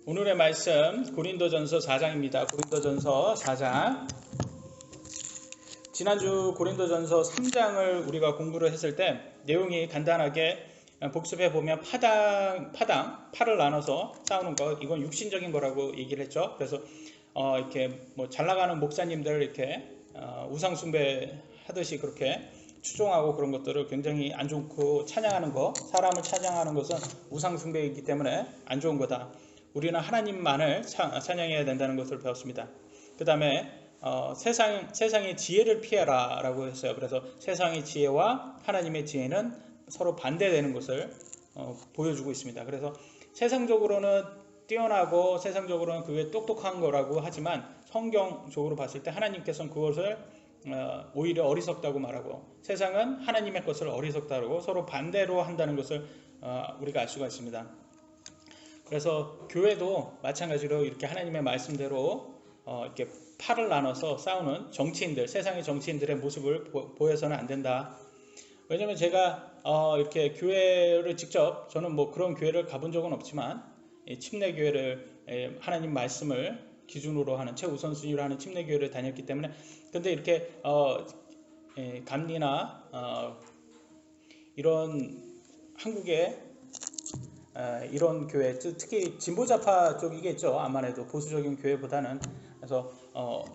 오늘의 말씀 고린도전서 4장입니다. 고린도전서 4장. 지난주 고린도전서 3장을 우리가 공부를 했을 때 내용이 간단하게 복습해 보면 파를 나눠서 싸우는 것, 이건 육신적인 거라고 얘기를 했죠. 그래서 이렇게 뭐 잘 나가는 목사님들 이렇게 우상 숭배 하듯이 그렇게 추종하고 그런 것들을 굉장히 안 좋고, 찬양하는 거, 사람을 찬양하는 것은 우상 숭배이기 때문에 안 좋은 거다. 우리는 하나님만을 찬양해야 된다는 것을 배웠습니다. 그 다음에 세상의 지혜를 피해라 라고 했어요. 그래서 세상의 지혜와 하나님의 지혜는 서로 반대되는 것을 보여주고 있습니다. 그래서 세상적으로는 뛰어나고 세상적으로는 그게 똑똑한 거라고 하지만 성경적으로 봤을 때 하나님께서는 그것을 오히려 어리석다고 말하고, 세상은 하나님의 것을 어리석다고 서로 반대로 한다는 것을 우리가 알 수가 있습니다. 그래서 교회도 마찬가지로 이렇게 하나님의 말씀대로 이렇게 팔을 나눠서 싸우는 정치인들, 세상의 정치인들의 모습을 보여서는 안 된다. 왜냐면 제가 이렇게 교회를 직접, 저는 뭐 그런 교회를 가본 적은 없지만 침례교회를, 하나님 말씀을 기준으로 하는 최우선순위로 하는 침례교회를 다녔기 때문에, 근데 이렇게 감리나 이런 한국의 이런 교회, 특히 진보좌파 쪽이겠죠. 아무래도 보수적인 교회보다는. 그래서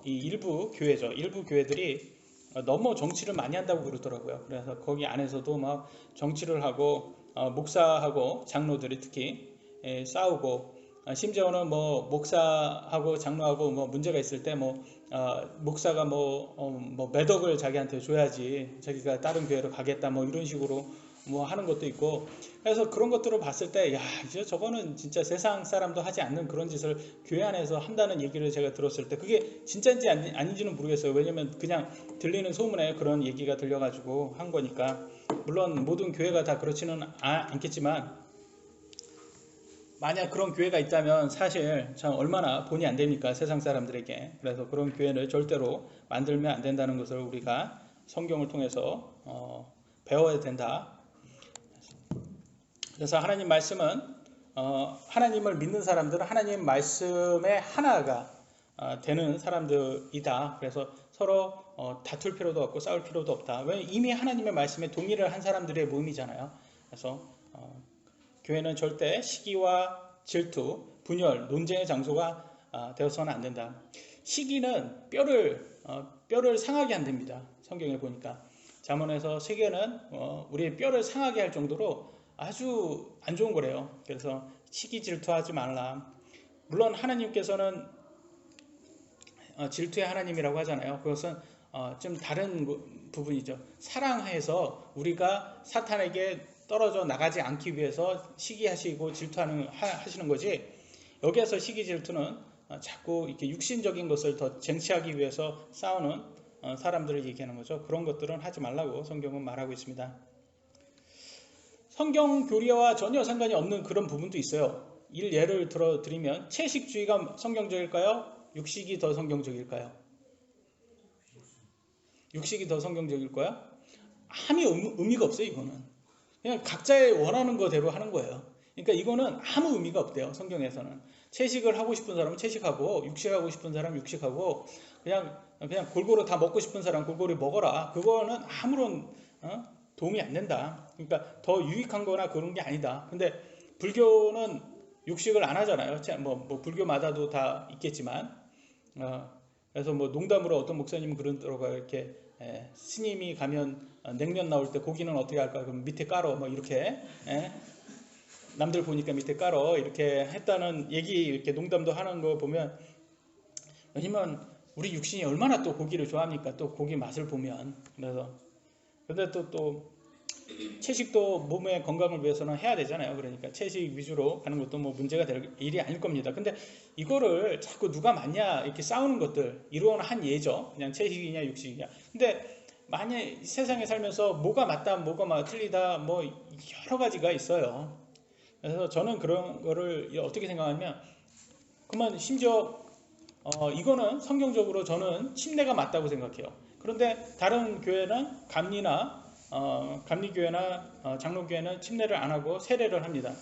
이 일부 교회죠. 일부 교회들이 너무 정치를 많이 한다고 그러더라고요. 그래서 거기 안에서도 막 정치를 하고 목사하고 장로들이 특히 싸우고, 심지어는 뭐 목사하고 장로하고 뭐 문제가 있을 때 목사가 몇 억을 자기한테 줘야지 자기가 다른 교회로 가겠다 뭐 이런 식으로 뭐 하는 것도 있고. 그래서 그런 것들을 봤을 때, 야, 이제 저거는 진짜 세상 사람도 하지 않는 그런 짓을 교회 안에서 한다는 얘기를 제가 들었을 때 그게 진짜인지 아닌지는 모르겠어요. 왜냐면 그냥 들리는 소문에 그런 얘기가 들려가지고 한 거니까. 물론 모든 교회가 다 그렇지는 않겠지만, 만약 그런 교회가 있다면 사실 참 얼마나 본이 안 됩니까, 세상 사람들에게. 그래서 그런 교회를 절대로 만들면 안 된다는 것을 우리가 성경을 통해서 배워야 된다. 그래서 하나님 말씀은 하나님을 믿는 사람들은 하나님 말씀의 하나가 되는 사람들이다. 그래서 서로 다툴 필요도 없고 싸울 필요도 없다. 왜? 이미 하나님의 말씀에 동의를 한 사람들의 모임이잖아요. 그래서 교회는 절대 시기와 질투, 분열, 논쟁의 장소가 되어서는 안 된다. 시기는 뼈를 상하게 한답니다. 성경에 보니까 잠언에서 시기는 우리의 뼈를 상하게 할 정도로 아주 안 좋은 거래요. 그래서 시기 질투하지 말라. 물론 하나님께서는 질투의 하나님이라고 하잖아요. 그것은 좀 다른 부분이죠. 사랑해서 우리가 사탄에게 떨어져 나가지 않기 위해서 시기하시고 질투하시는 거지, 여기에서 시기 질투는 자꾸 이렇게 육신적인 것을 더 쟁취하기 위해서 싸우는 사람들을 얘기하는 거죠. 그런 것들은 하지 말라고 성경은 말하고 있습니다. 성경 교리와 전혀 상관이 없는 그런 부분도 있어요. 예를 들어드리면, 채식주의가 성경적일까요? 육식이 더 성경적일까요? 육식이 더 성경적일까요? 아무 의미가 없어요. 이거는 그냥 각자의 원하는 거대로 하는 거예요. 그러니까 이거는 아무 의미가 없대요. 성경에서는 채식을 하고 싶은 사람은 채식하고, 육식하고 싶은 사람은 육식하고, 그냥 골고루 다 먹고 싶은 사람은 골고루 먹어라. 그거는 아무런 도움이 안 된다. 그러니까 더 유익한 거나 그런 게 아니다. 근데 불교는 육식을 안 하잖아요. 뭐 불교마다도 다 있겠지만, 그래서 뭐 농담으로 어떤 목사님은 그러더라고요. 이렇게 스님이 가면 냉면 나올 때 고기는 어떻게 할까? 그럼 밑에 깔어 뭐 이렇게, 남들 보니까 밑에 깔어 이렇게 했다는 얘기, 이렇게 농담도 하는 거 보면, 왜냐면 우리 육신이 얼마나 또 고기를 좋아합니까? 또 고기 맛을 보면. 그래서 근데 또 채식도 몸의 건강을 위해서는 해야 되잖아요. 그러니까 채식 위주로 가는 것도 뭐 문제가 될 일이 아닐 겁니다. 근데 이거를 자꾸 누가 맞냐 이렇게 싸우는 것들, 이런 한 예죠. 그냥 채식이냐 육식이냐. 근데 만약 세상에 살면서 뭐가 맞다, 뭐가 틀리다, 뭐 여러 가지가 있어요. 그래서 저는 그런 거를 어떻게 생각하면, 그만 심지어 이거는 성경적으로 저는 침례가 맞다고 생각해요. 그런데 다른 교회는 감리교회나 장로교회는 침례를 안 하고 세례를 합니다.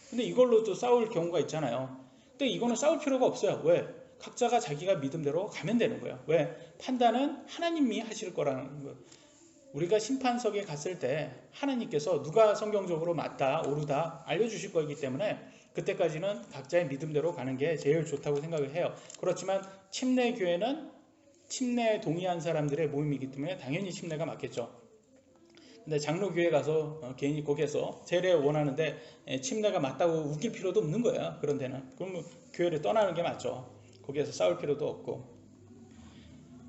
근데 이걸로도 싸울 경우가 있잖아요. 근데 이거는 싸울 필요가 없어요. 왜? 각자가 자기가 믿음대로 가면 되는 거예요. 왜? 판단은 하나님이 하실 거라는 거. 우리가 심판석에 갔을 때 하나님께서 누가 성경적으로 맞다, 옳다 알려주실 거기 때문에 그때까지는 각자의 믿음대로 가는 게 제일 좋다고 생각을 해요. 그렇지만 침례교회는 침례에 동의한 사람들의 모임이기 때문에 당연히 침례가 맞겠죠. 근데 장로교회 가서 괜히 거기에서 제례 원하는데 침례가 맞다고 우길 필요도 없는 거야. 그런 데는. 그럼 교회를 떠나는 게 맞죠. 거기에서 싸울 필요도 없고.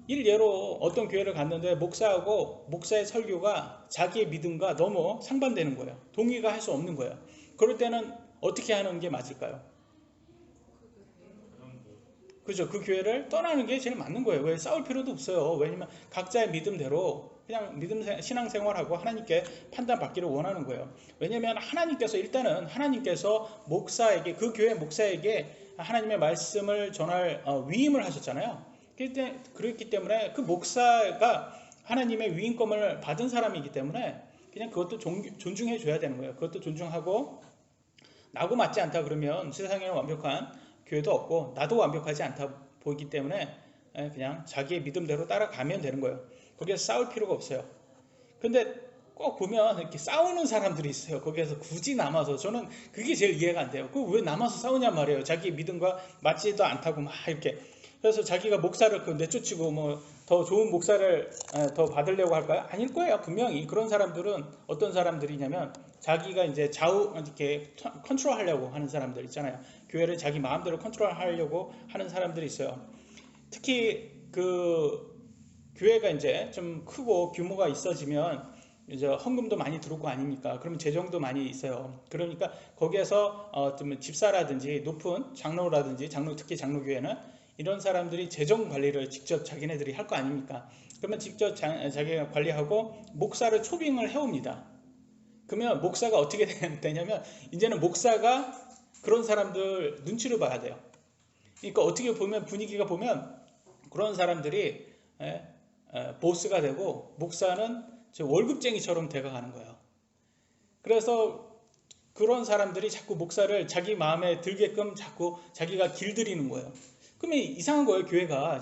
일례로 어떤 교회를 갔는데 목사하고 목사의 설교가 자기의 믿음과 너무 상반되는 거예요. 동의가 할 수 없는 거예요. 그럴 때는 어떻게 하는 게 맞을까요? 그죠? 그 교회를 떠나는 게 제일 맞는 거예요. 왜? 싸울 필요도 없어요. 왜냐면 각자의 믿음대로 그냥 신앙생활하고 하나님께 판단받기를 원하는 거예요. 왜냐면 하나님께서 일단은 하나님께서 목사에게, 그 교회 목사에게 하나님의 말씀을 전할 위임을 하셨잖아요. 그렇기 때문에 그 목사가 하나님의 위임권을 받은 사람이기 때문에 그냥 그것도 존중해 줘야 되는 거예요. 그것도 존중하고, 나하고 맞지 않다 그러면 세상에는 완벽한 교회도 없고 나도 완벽하지 않다 보이기 때문에 그냥 자기의 믿음대로 따라가면 되는 거예요. 거기에서 싸울 필요가 없어요. 근데 꼭 보면 이렇게 싸우는 사람들이 있어요. 거기에서 굳이 남아서. 저는 그게 제일 이해가 안 돼요. 그 왜 남아서 싸우냐 말이에요. 자기 믿음과 맞지도 않다고 막 이렇게. 그래서 자기가 목사를 내쫓이고 뭐 더 좋은 목사를 더 받으려고 할까요? 아닐 거예요. 분명히 그런 사람들은 어떤 사람들이냐면 자기가 이제 이렇게 컨트롤하려고 하는 사람들 있잖아요. 교회를 자기 마음대로 컨트롤하려고 하는 사람들이 있어요. 특히 그 교회가 이제 좀 크고 규모가 있어지면 이제 헌금도 많이 들어오고 아닙니까? 그러면 재정도 많이 있어요. 그러니까 거기에서 좀 집사라든지 높은 장로라든지 특히 장로교회는 이런 사람들이 재정 관리를 직접 자기네들이 할 거 아닙니까? 그러면 직접 자기가 관리하고 목사를 초빙을 해옵니다. 그러면 목사가 어떻게 되냐면 이제는 목사가 그런 사람들 눈치를 봐야 돼요. 그러니까 어떻게 보면 분위기가 보면 그런 사람들이 보스가 되고 목사는 월급쟁이처럼 돼가는 거예요. 그래서 그런 사람들이 자꾸 목사를 자기 마음에 들게끔 자꾸 자기가 길들이는 거예요. 그러면 이상한 거예요. 교회가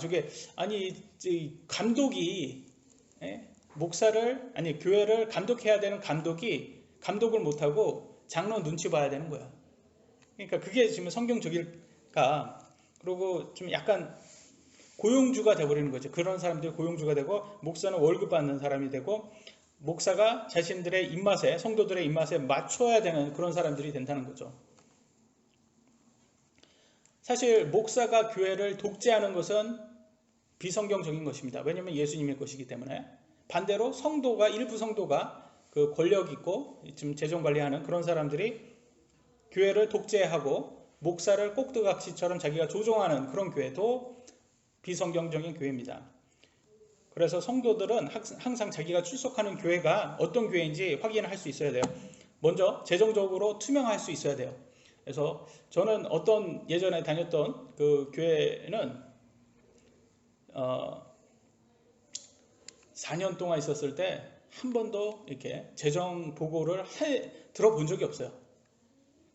아니 감독이 목사를 교회를 감독해야 되는 감독이 감독을 못하고 장로 눈치 봐야 되는 거예요. 그러니까 그게 지금 성경적일까? 그리고 좀 약간 고용주가 되어버리는 거죠. 그런 사람들이 고용주가 되고 목사는 월급 받는 사람이 되고 목사가 자신들의 입맛에, 성도들의 입맛에 맞춰야 되는 그런 사람들이 된다는 거죠. 사실 목사가 교회를 독재하는 것은 비성경적인 것입니다. 왜냐하면 예수님의 것이기 때문에. 반대로 일부 성도가 그 권력 있고 지금 재정 관리하는 그런 사람들이 교회를 독재하고 목사를 꼭두각시처럼 자기가 조종하는 그런 교회도 비성경적인 교회입니다. 그래서 성도들은 항상 자기가 출석하는 교회가 어떤 교회인지 확인을 할 수 있어야 돼요. 먼저 재정적으로 투명할 수 있어야 돼요. 그래서 저는 예전에 다녔던 그 교회는 4년 동안 있었을 때 한 번도 이렇게 재정 보고를 들어본 적이 없어요.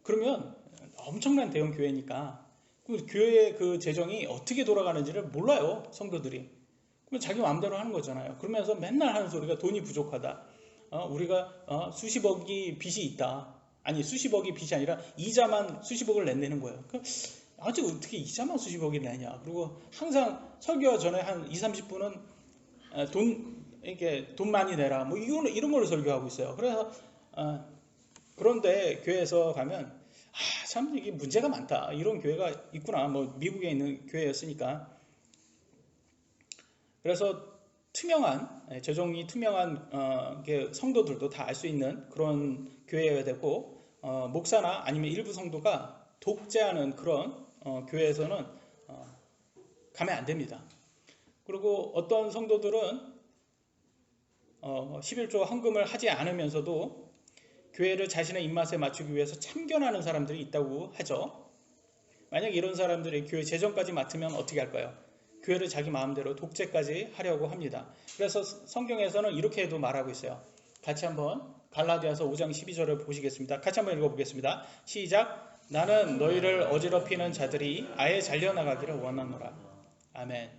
그러면 엄청난 대형 교회니까 그 교회의 그 재정이 어떻게 돌아가는지를 몰라요, 성도들이. 그러면 자기 마음대로 하는 거잖아요. 그러면서 맨날 하는 소리가 돈이 부족하다. 우리가 수십억이 빚이 있다. 아니, 수십억이 빚이 아니라 이자만 수십억을 낸다는 거예요. 아직 어떻게 이자만 수십억이 내냐. 그리고 항상 설교 전에 한 20-30분은 돈 많이 내라. 뭐 이런 걸로 설교하고 있어요. 그래서 그런데 교회에서 가면 참 이게 문제가 많다. 이런 교회가 있구나. 뭐 미국에 있는 교회였으니까. 그래서 재정이 투명한 성도들도 다 알 수 있는 그런 교회여야 되고, 목사나 아니면 일부 성도가 독재하는 그런 교회에서는 가면 안 됩니다. 그리고 어떤 성도들은 11조 헌금을 하지 않으면서도 교회를 자신의 입맛에 맞추기 위해서 참견하는 사람들이 있다고 하죠. 만약 이런 사람들이 교회 재정까지 맡으면 어떻게 할까요? 교회를 자기 마음대로 독재까지 하려고 합니다. 그래서 성경에서는 이렇게도 말하고 있어요. 같이 한번 갈라디아서 5장 12절을 보시겠습니다. 같이 한번 읽어보겠습니다. 시작. 나는 너희를 어지럽히는 자들이 아예 잘려나가기를 원하노라. 아멘.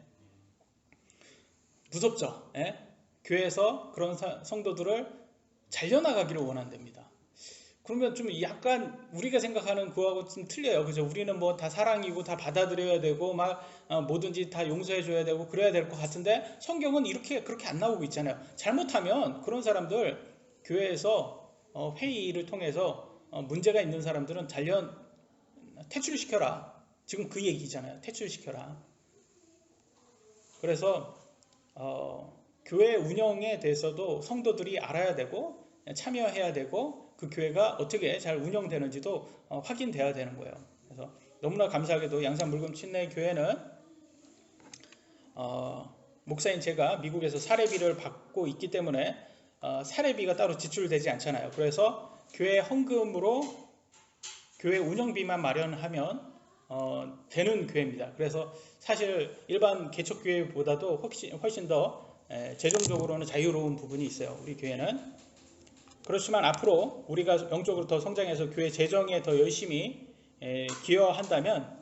무섭죠? 예? 교회에서 그런 성도들을 잘려나가기를 원한답니다. 그러면 좀 약간 우리가 생각하는 그거하고 좀 틀려요. 그죠? 우리는 뭐 다 사랑이고 다 받아들여야 되고 막 뭐든지 다 용서해 줘야 되고 그래야 될 것 같은데 성경은 그렇게 안 나오고 있잖아요. 잘못하면 그런 사람들 교회에서 회의를 통해서 문제가 있는 사람들은 퇴출시켜라. 지금 그 얘기잖아요. 퇴출시켜라. 그래서 교회 운영에 대해서도 성도들이 알아야 되고 참여해야 되고 그 교회가 어떻게 잘 운영되는지도 확인돼야 되는 거예요. 그래서 너무나 감사하게도 양산 물금 침례 교회는 목사인 제가 미국에서 사례비를 받고 있기 때문에 사례비가 따로 지출되지 않잖아요. 그래서 교회 헌금으로 교회 운영비만 마련하면 되는 교회입니다. 그래서 사실 일반 개척교회보다도 훨씬 더 재정적으로는 자유로운 부분이 있어요. 우리 교회는. 그렇지만 앞으로 우리가 영적으로 더 성장해서 교회 재정에 더 열심히 기여한다면,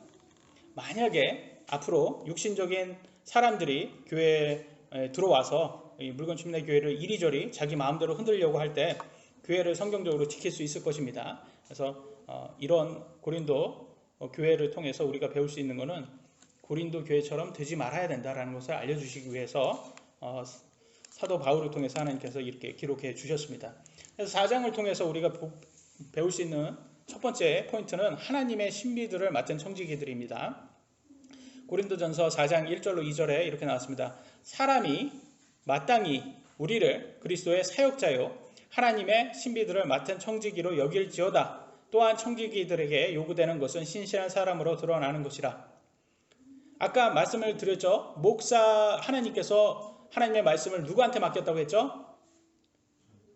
만약에 앞으로 육신적인 사람들이 교회에 들어와서 물건 침례 교회를 이리저리 자기 마음대로 흔들려고 할 때 교회를 성경적으로 지킬 수 있을 것입니다. 그래서 이런 고린도 교회를 통해서 우리가 배울 수 있는 것은 고린도 교회처럼 되지 말아야 된다라는 것을 알려주시기 위해서 사도 바울을 통해서 하나님께서 이렇게 기록해 주셨습니다. 그래서 4장을 통해서 우리가 배울 수 있는 첫 번째 포인트는 하나님의 신비들을 맡은 청지기들입니다. 고린도전서 4장 1절로 2절에 이렇게 나왔습니다. 사람이 마땅히 우리를 그리스도의 사역자요 하나님의 신비들을 맡은 청지기로 여길지어다. 또한 청지기들에게 요구되는 것은 신실한 사람으로 드러나는 것이라. 아까 말씀을 드렸죠. 하나님께서 하나님의 말씀을 누구한테 맡겼다고 했죠?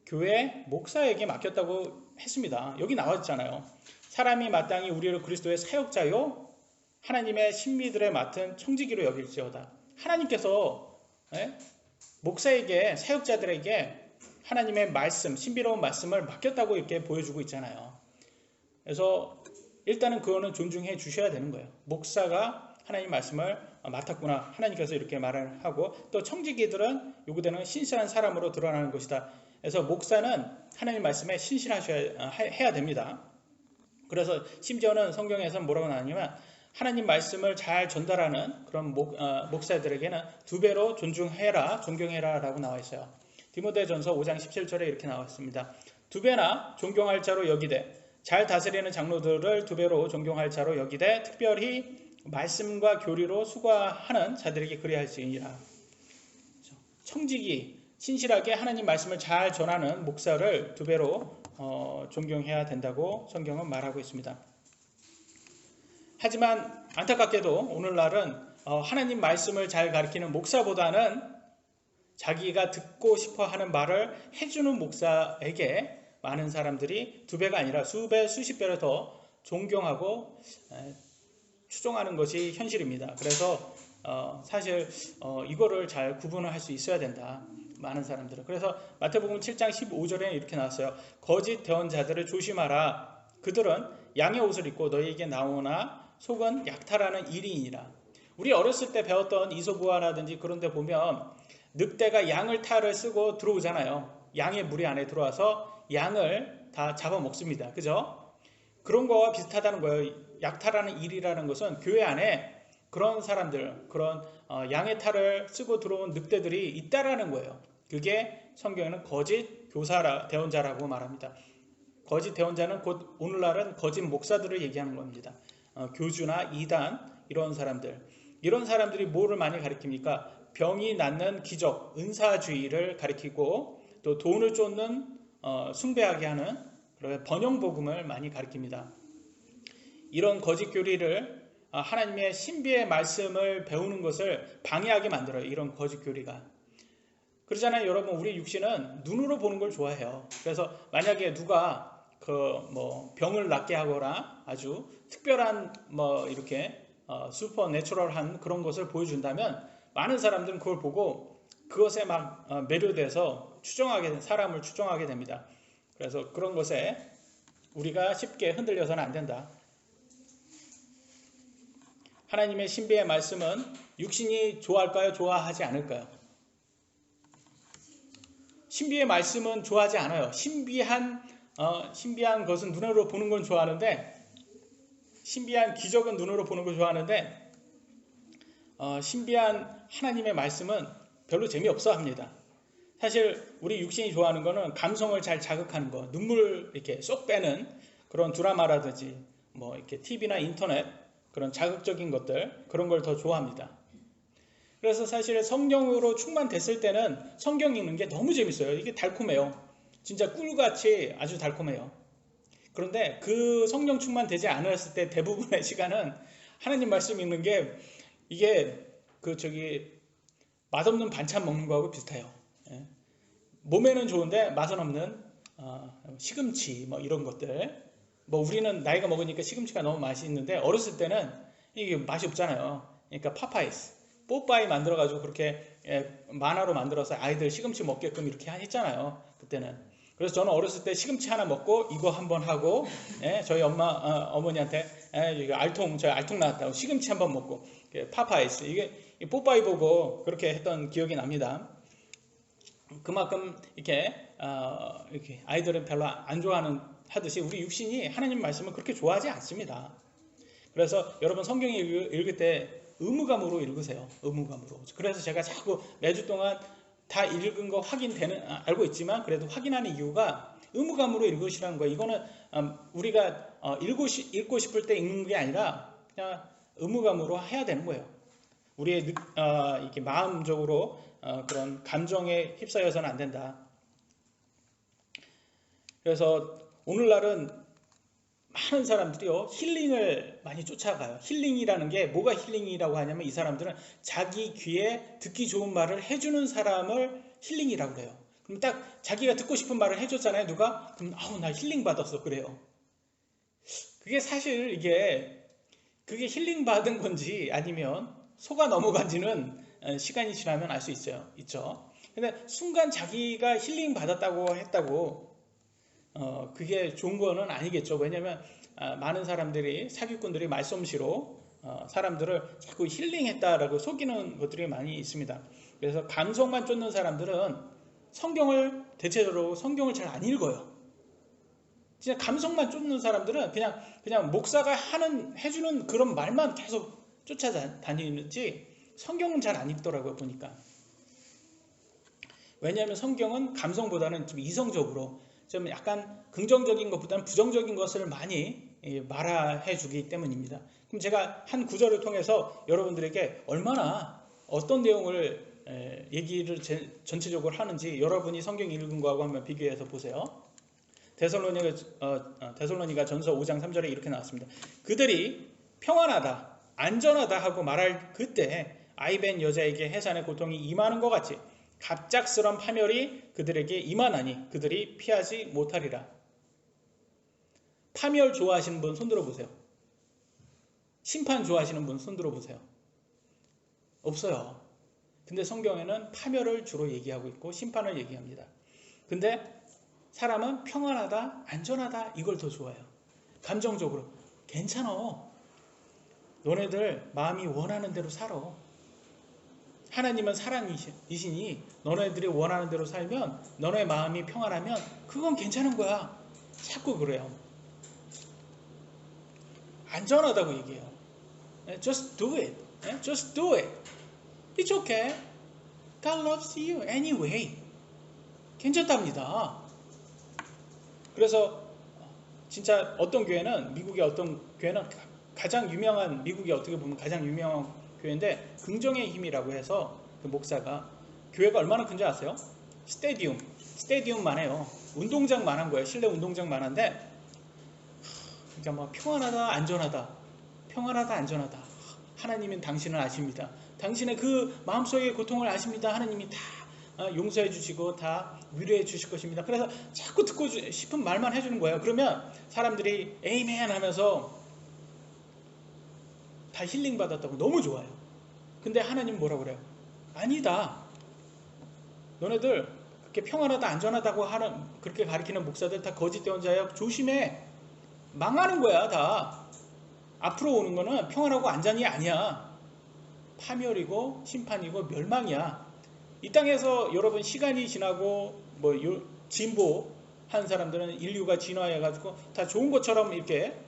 교회 목사에게 맡겼다고 했습니다. 여기 나왔잖아요. 사람이 마땅히 우리를 그리스도의 사역자요 하나님의 신비들에 맡은 청지기로 여길지어다. 하나님께서 목사에게, 사역자들에게 하나님의 말씀, 신비로운 말씀을 맡겼다고 이렇게 보여주고 있잖아요. 그래서 일단은 그거는 존중해 주셔야 되는 거예요. 목사가 하나님 말씀을 맡았구나. 하나님께서 이렇게 말을 하고, 또 청지기들은 요구되는 신실한 사람으로 드러나는 것이다. 그래서 목사는 하나님 말씀에 신실해야 됩니다. 그래서 심지어는 성경에서는 뭐라고 나오냐면 하나님 말씀을 잘 전달하는 그런 목사들에게는 2배로 존경해라 라고 나와 있어요. 디모데전서 5장 17절에 이렇게 나왔습니다. 2배나 존경할 자로 여기되, 잘 다스리는 장로들을 2배로 존경할 자로 여기되, 특별히 말씀과 교리로 수고하는 자들에게 그리할지니라. 청지기, 신실하게 하나님 말씀을 잘 전하는 목사를 2배로 존경해야 된다고 성경은 말하고 있습니다. 하지만 안타깝게도 오늘날은 하나님 말씀을 잘 가르치는 목사보다는 자기가 듣고 싶어하는 말을 해주는 목사에게 많은 사람들이 2배가 아니라 수배, 수십 배를 더 존경하고 추종하는 것이 현실입니다. 그래서 사실 이거를 잘 구분을 할 수 있어야 된다. 많은 사람들은. 그래서 마태복음 7장 15절에 이렇게 나왔어요. 거짓 대언자들을 조심하라. 그들은 양의 옷을 입고 너희에게 나오나 속은 약탈하는 일인이라. 우리 어렸을 때 배웠던 이소부화라든지 그런 데 보면 늑대가 양을 탈을 쓰고 들어오잖아요. 양의 무리 안에 들어와서 양을 다 잡아먹습니다. 그죠? 그런 거와 비슷하다는 거예요. 약탈하는 일이라는 것은 교회 안에 그런 사람들, 그런 양의 탈을 쓰고 들어온 늑대들이 있다라는 거예요. 그게 성경에는 거짓 대언자라고 말합니다. 거짓 대언자는 곧 오늘날은 거짓 목사들을 얘기하는 겁니다. 교주나 이단, 이런 사람들이 뭐를 많이 가리킵니까? 병이 낫는 기적, 은사주의를 가리키고, 또 돈을 쫓는 숭배하게 하는 번영복음을 많이 가리킵니다. 이런 거짓 교리를 하나님의 신비의 말씀을 배우는 것을 방해하게 만들어요. 이런 거짓 교리가. 그러잖아요. 여러분, 우리 육신은 눈으로 보는 걸 좋아해요. 그래서 만약에 누가 병을 낫게 하거나 아주 특별한 이렇게 슈퍼 내추럴한 그런 것을 보여준다면 많은 사람들은 그걸 보고 그것에 막 매료돼서 사람을 추종하게 됩니다. 그래서 그런 것에 우리가 쉽게 흔들려서는 안 된다. 하나님의 신비의 말씀은 육신이 좋아할까요? 좋아하지 않을까요? 신비의 말씀은 좋아하지 않아요. 신비한 것은 눈으로 보는 건 좋아하는데, 신비한 기적은 눈으로 보는 걸 좋아하는데, 신비한 하나님의 말씀은 별로 재미없어 합니다. 사실 우리 육신이 좋아하는 거는 감성을 잘 자극하는 거, 눈물 이렇게 쏙 빼는 그런 드라마라든지 뭐 이렇게 TV나 인터넷 그런 자극적인 것들, 그런 걸 더 좋아합니다. 그래서 사실 성경으로 충만됐을 때는 성경 읽는 게 너무 재밌어요. 이게 달콤해요. 진짜 꿀같이 아주 달콤해요. 그런데 그 성령 충만되지 않았을 때 대부분의 시간은 하나님 말씀 읽는 게 이게 맛없는 반찬 먹는 거하고 비슷해요. 몸에는 좋은데 맛은 없는 시금치 뭐 이런 것들. 뭐 우리는 나이가 먹으니까 시금치가 너무 맛있는데 어렸을 때는 이게 맛이 없잖아요. 그러니까 파파이스, 뽀빠이 만들어가지고 그렇게 만화로 만들어서 아이들 시금치 먹게끔 이렇게 했잖아요. 그때는. 그래서 저는 어렸을 때 시금치 하나 먹고 이거 한번 하고, 저희 어머니한테 저희 알통 나왔다고 시금치 한번 먹고, 파파이스, 이게 뽀빠이 보고 그렇게 했던 기억이 납니다. 그만큼 이렇게 아이들은 별로 안 좋아하는 하듯이 우리 육신이 하나님 말씀을 그렇게 좋아하지 않습니다. 그래서 여러분 성경 읽을 때 의무감으로 읽으세요. 의무감으로. 그래서 제가 자꾸 매주 동안 다 읽은 거 알고 있지만 그래도 확인하는 이유가 의무감으로 읽으시라는 거예요. 이거는 우리가 읽고 싶을 때 읽는 게 아니라 그냥 의무감으로 해야 되는 거예요. 우리의 이렇게 마음적으로 그런 감정에 휩싸여서는 안 된다. 그래서 오늘날은 많은 사람들이요 힐링을 많이 쫓아가요. 힐링이라는 게 뭐가 힐링이라고 하냐면 이 사람들은 자기 귀에 듣기 좋은 말을 해주는 사람을 힐링이라고 그래요. 그럼 딱 자기가 듣고 싶은 말을 해줬잖아요. 누가? 그럼 나 힐링 받았어 그래요. 그게 사실 그게 힐링 받은 건지 아니면 속아 넘어간지는 시간이 지나면 알 수 있죠. 근데 순간 자기가 힐링 받았다고 했다고 그게 좋은 거는 아니겠죠. 왜냐하면 많은 사기꾼들이 말솜씨로 사람들을 자꾸 힐링했다라고 속이는 것들이 많이 있습니다. 그래서 감성만 쫓는 사람들은 대체적으로 성경을 잘 안 읽어요. 진짜 감성만 쫓는 사람들은 그냥 목사가 해주는 그런 말만 계속 쫓아다니는지 성경은 잘 안 읽더라고요, 보니까. 왜냐하면 성경은 감성보다는 좀 이성적으로 좀 약간 긍정적인 것보다는 부정적인 것을 많이 말해 주기 때문입니다. 그럼 제가 한 구절을 통해서 여러분들에게 얼마나 어떤 내용을 얘기를 전체적으로 하는지 여러분이 성경 읽은 거하고 한번 비교해서 보세요. 데살로니가 전서 5장 3절에 이렇게 나왔습니다. 그들이 평안하다, 안전하다 하고 말할 그때 아이벤 여자에게 해산의 고통이 임하는 것 같이 갑작스런 파멸이 그들에게 임하나니 그들이 피하지 못하리라. 파멸 좋아하시는 분 손들어 보세요. 심판 좋아하시는 분 손들어 보세요. 없어요. 근데 성경에는 파멸을 주로 얘기하고 있고 심판을 얘기합니다. 근데 사람은 평안하다, 안전하다 이걸 더 좋아해요. 감정적으로 괜찮아. 너네들 마음이 원하는 대로 살아. 하나님은 사랑이시니 너네들이 원하는 대로 살면 너네 마음이 평안하면 그건 괜찮은 거야. 자꾸 그래요. 안전하다고 얘기해요. Just do it. Just do it. It's okay. God loves you anyway. 괜찮답니다. 그래서 진짜 어떤 교회는 미국의 어떤 교회는 가장 유명한 미국의 어떻게 보면 가장 유명한 교회인데 긍정의 힘이라고 해서 그 목사가 교회가 얼마나 큰지 아세요? 스테디움만 해요. 운동장만 한 거예요. 실내 운동장만 한데 그러니까 뭐 평안하다 안전하다 평안하다 안전하다 하나님은 당신을 아십니다. 당신의 그 마음속의 고통을 아십니다. 하나님이 다 용서해 주시고 다 위로해 주실 것입니다. 그래서 자꾸 듣고 싶은 말만 해주는 거예요. 그러면 사람들이 에이멘 하면서 다 힐링 받았다고 너무 좋아요. 근데 하나님 뭐라고 그래요? 아니다. 너네들 그렇게 평안하다 안전하다고 그렇게 가르치는 목사들 다 거짓 대언자야. 조심해. 망하는 거야 다. 앞으로 오는 거는 평안하고 안전이 아니야. 파멸이고 심판이고 멸망이야. 이 땅에서 여러분 시간이 지나고 뭐 진보한 사람들은 인류가 진화해가지고 다 좋은 것처럼 이렇게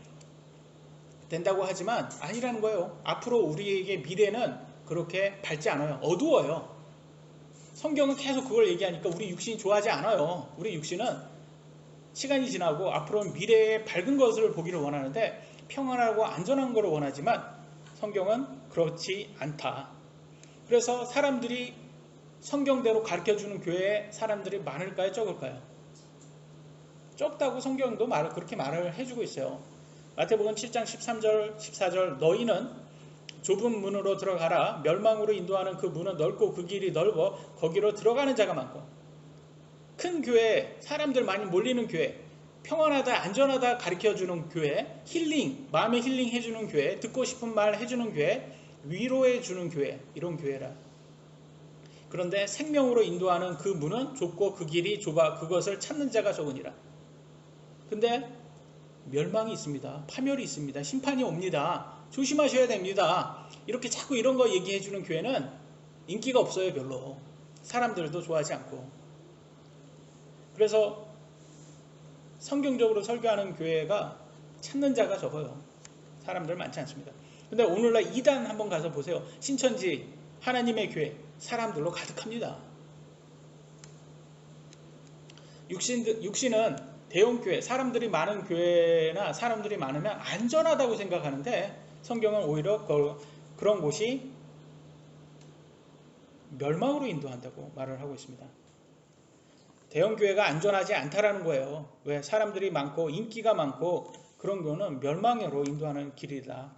된다고 하지만 아니라는 거예요. 앞으로 우리에게 미래는 그렇게 밝지 않아요. 어두워요. 성경은 계속 그걸 얘기하니까 우리 육신이 좋아하지 않아요. 우리 육신은 시간이 지나고 앞으로는 미래의 밝은 것을 보기를 원하는데 평안하고 안전한 것을 원하지만 성경은 그렇지 않다. 그래서 사람들이 성경대로 가르쳐주는 교회에 사람들이 많을까요? 적을까요? 적다고 성경도 그렇게 말을 해주고 있어요. 마태복음 7장 13절 14절 너희는 좁은 문으로 들어가라. 멸망으로 인도하는 그 문은 넓고 그 길이 넓어 거기로 들어가는 자가 많고. 큰 교회, 사람들 많이 몰리는 교회, 평안하다 안전하다 가르쳐주는 교회, 힐링, 마음의 힐링 해주는 교회, 듣고 싶은 말 해주는 교회, 위로해주는 교회, 이런 교회라. 그런데 생명으로 인도하는 그 문은 좁고 그 길이 좁아 그것을 찾는 자가 적으니라. 근데 멸망이 있습니다. 파멸이 있습니다. 심판이 옵니다. 조심하셔야 됩니다. 이렇게 자꾸 이런 거 얘기해 주는 교회는 인기가 없어요. 별로. 사람들도 좋아하지 않고. 그래서 성경적으로 설교하는 교회가 찾는 자가 적어요. 사람들 많지 않습니다. 근데 오늘날 이단 한번 가서 보세요. 신천지 하나님의 교회 사람들로 가득합니다. 육신은 대형교회, 사람들이 많은 교회나 사람들이 많으면 안전하다고 생각하는데 성경은 오히려 그런 곳이 멸망으로 인도한다고 말을 하고 있습니다. 대형교회가 안전하지 않다라는 거예요. 왜? 사람들이 많고 인기가 많고 그런 경우는 멸망으로 인도하는 길이다.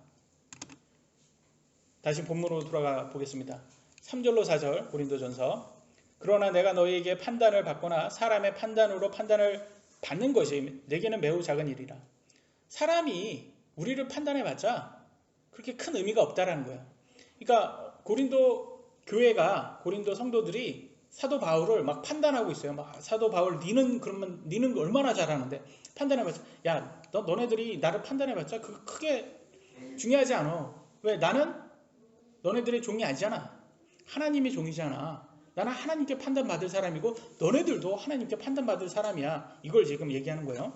다시 본문으로 돌아가 보겠습니다. 3절로 4절 고린도전서. 그러나 내가 너희에게 판단을 받거나 사람의 판단으로 판단을 받는 것이 내게는 매우 작은 일이라. 사람이 우리를 판단해봤자 그렇게 큰 의미가 없다라는 거예요. 그러니까 고린도 교회가 고린도 성도들이 사도 바울을 막 판단하고 있어요. 막 사도 바울 니는 거 얼마나 잘하는데 판단해봤자 야 너네들이 나를 판단해봤자 그거 크게 중요하지 않아. 왜? 나는 너네들의 종이 아니잖아. 하나님의 종이잖아. 나는 하나님께 판단받을 사람이고 너네들도 하나님께 판단받을 사람이야. 이걸 지금 얘기하는 거예요.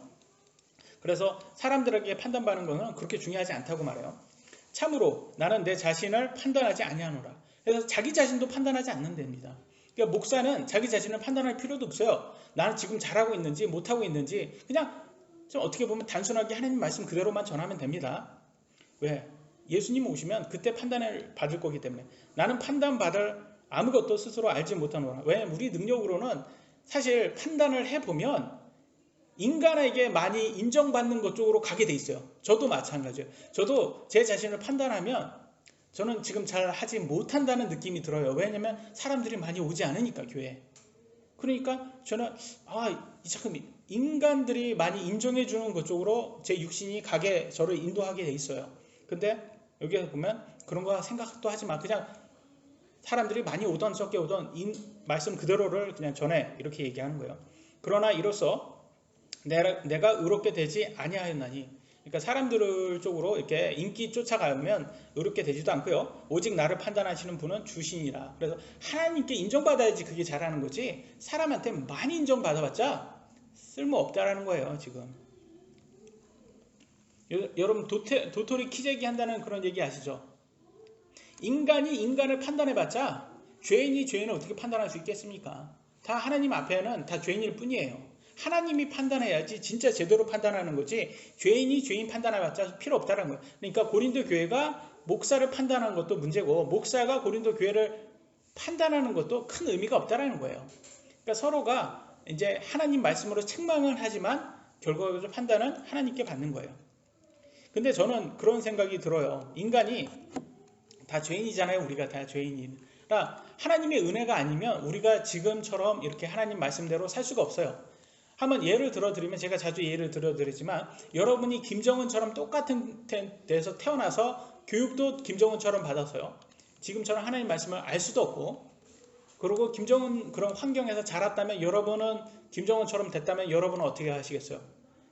그래서 사람들에게 판단받는 것은 그렇게 중요하지 않다고 말해요. 참으로 나는 내 자신을 판단하지 아니하노라. 그래서 자기 자신도 판단하지 않는답니다. 그러니까 목사는 자기 자신을 판단할 필요도 없어요. 나는 지금 잘하고 있는지 못하고 있는지 그냥 좀 어떻게 보면 단순하게 하나님 말씀 그대로만 전하면 됩니다. 왜? 예수님 오시면 그때 판단을 받을 거기 때문에 나는 판단받을 아무것도 스스로 알지 못하노라. 왜? 우리 능력으로는 사실 판단을 해보면 인간에게 많이 인정받는 것 쪽으로 가게 돼 있어요. 저도 마찬가지예요. 저도 제 자신을 판단하면 저는 지금 잘 하지 못한다는 느낌이 들어요. 왜냐면 사람들이 많이 오지 않으니까 교회에. 그러니까 저는 잠깐 인간들이 많이 인정해 주는 것 쪽으로 제 육신이 가게 저를 인도하게 돼 있어요. 근데 여기서 보면 그런 거 생각도 하지 마. 그냥 사람들이 많이 오던 적게 오던 말씀 그대로를 그냥 전해 이렇게 얘기하는 거예요. 그러나 이로써 내가 의롭게 되지 아니하였나니. 그러니까 사람들 쪽으로 이렇게 인기 쫓아가면 의롭게 되지도 않고요. 오직 나를 판단하시는 분은 주시니라. 그래서 하나님께 인정받아야지 그게 잘하는 거지. 사람한테 많이 인정받아봤자 쓸모없다라는 거예요. 지금. 여러분 도토리 키재기 한다는 그런 얘기 아시죠? 인간이 인간을 판단해봤자 죄인이 죄인을 어떻게 판단할 수 있겠습니까? 다 하나님 앞에는 다 죄인일 뿐이에요. 하나님이 판단해야지 진짜 제대로 판단하는 거지 죄인이 죄인 판단해봤자 필요 없다는 거예요. 그러니까 고린도 교회가 목사를 판단하는 것도 문제고 목사가 고린도 교회를 판단하는 것도 큰 의미가 없다는 거예요. 그러니까 서로가 이제 하나님 말씀으로 책망을 하지만 결과적으로 판단은 하나님께 받는 거예요. 근데 저는 그런 생각이 들어요. 인간이 다 죄인이잖아요. 우리가 다 죄인이라 하나님의 은혜가 아니면 우리가 지금처럼 이렇게 하나님 말씀대로 살 수가 없어요. 한번 예를 들어드리면 제가 자주 예를 들어드리지만 여러분이 김정은처럼 똑같은 데서 태어나서 교육도 김정은처럼 받아서요. 지금처럼 하나님 말씀을 알 수도 없고 그리고 김정은 그런 환경에서 자랐다면 여러분은 김정은처럼 됐다면 여러분은 어떻게 하시겠어요?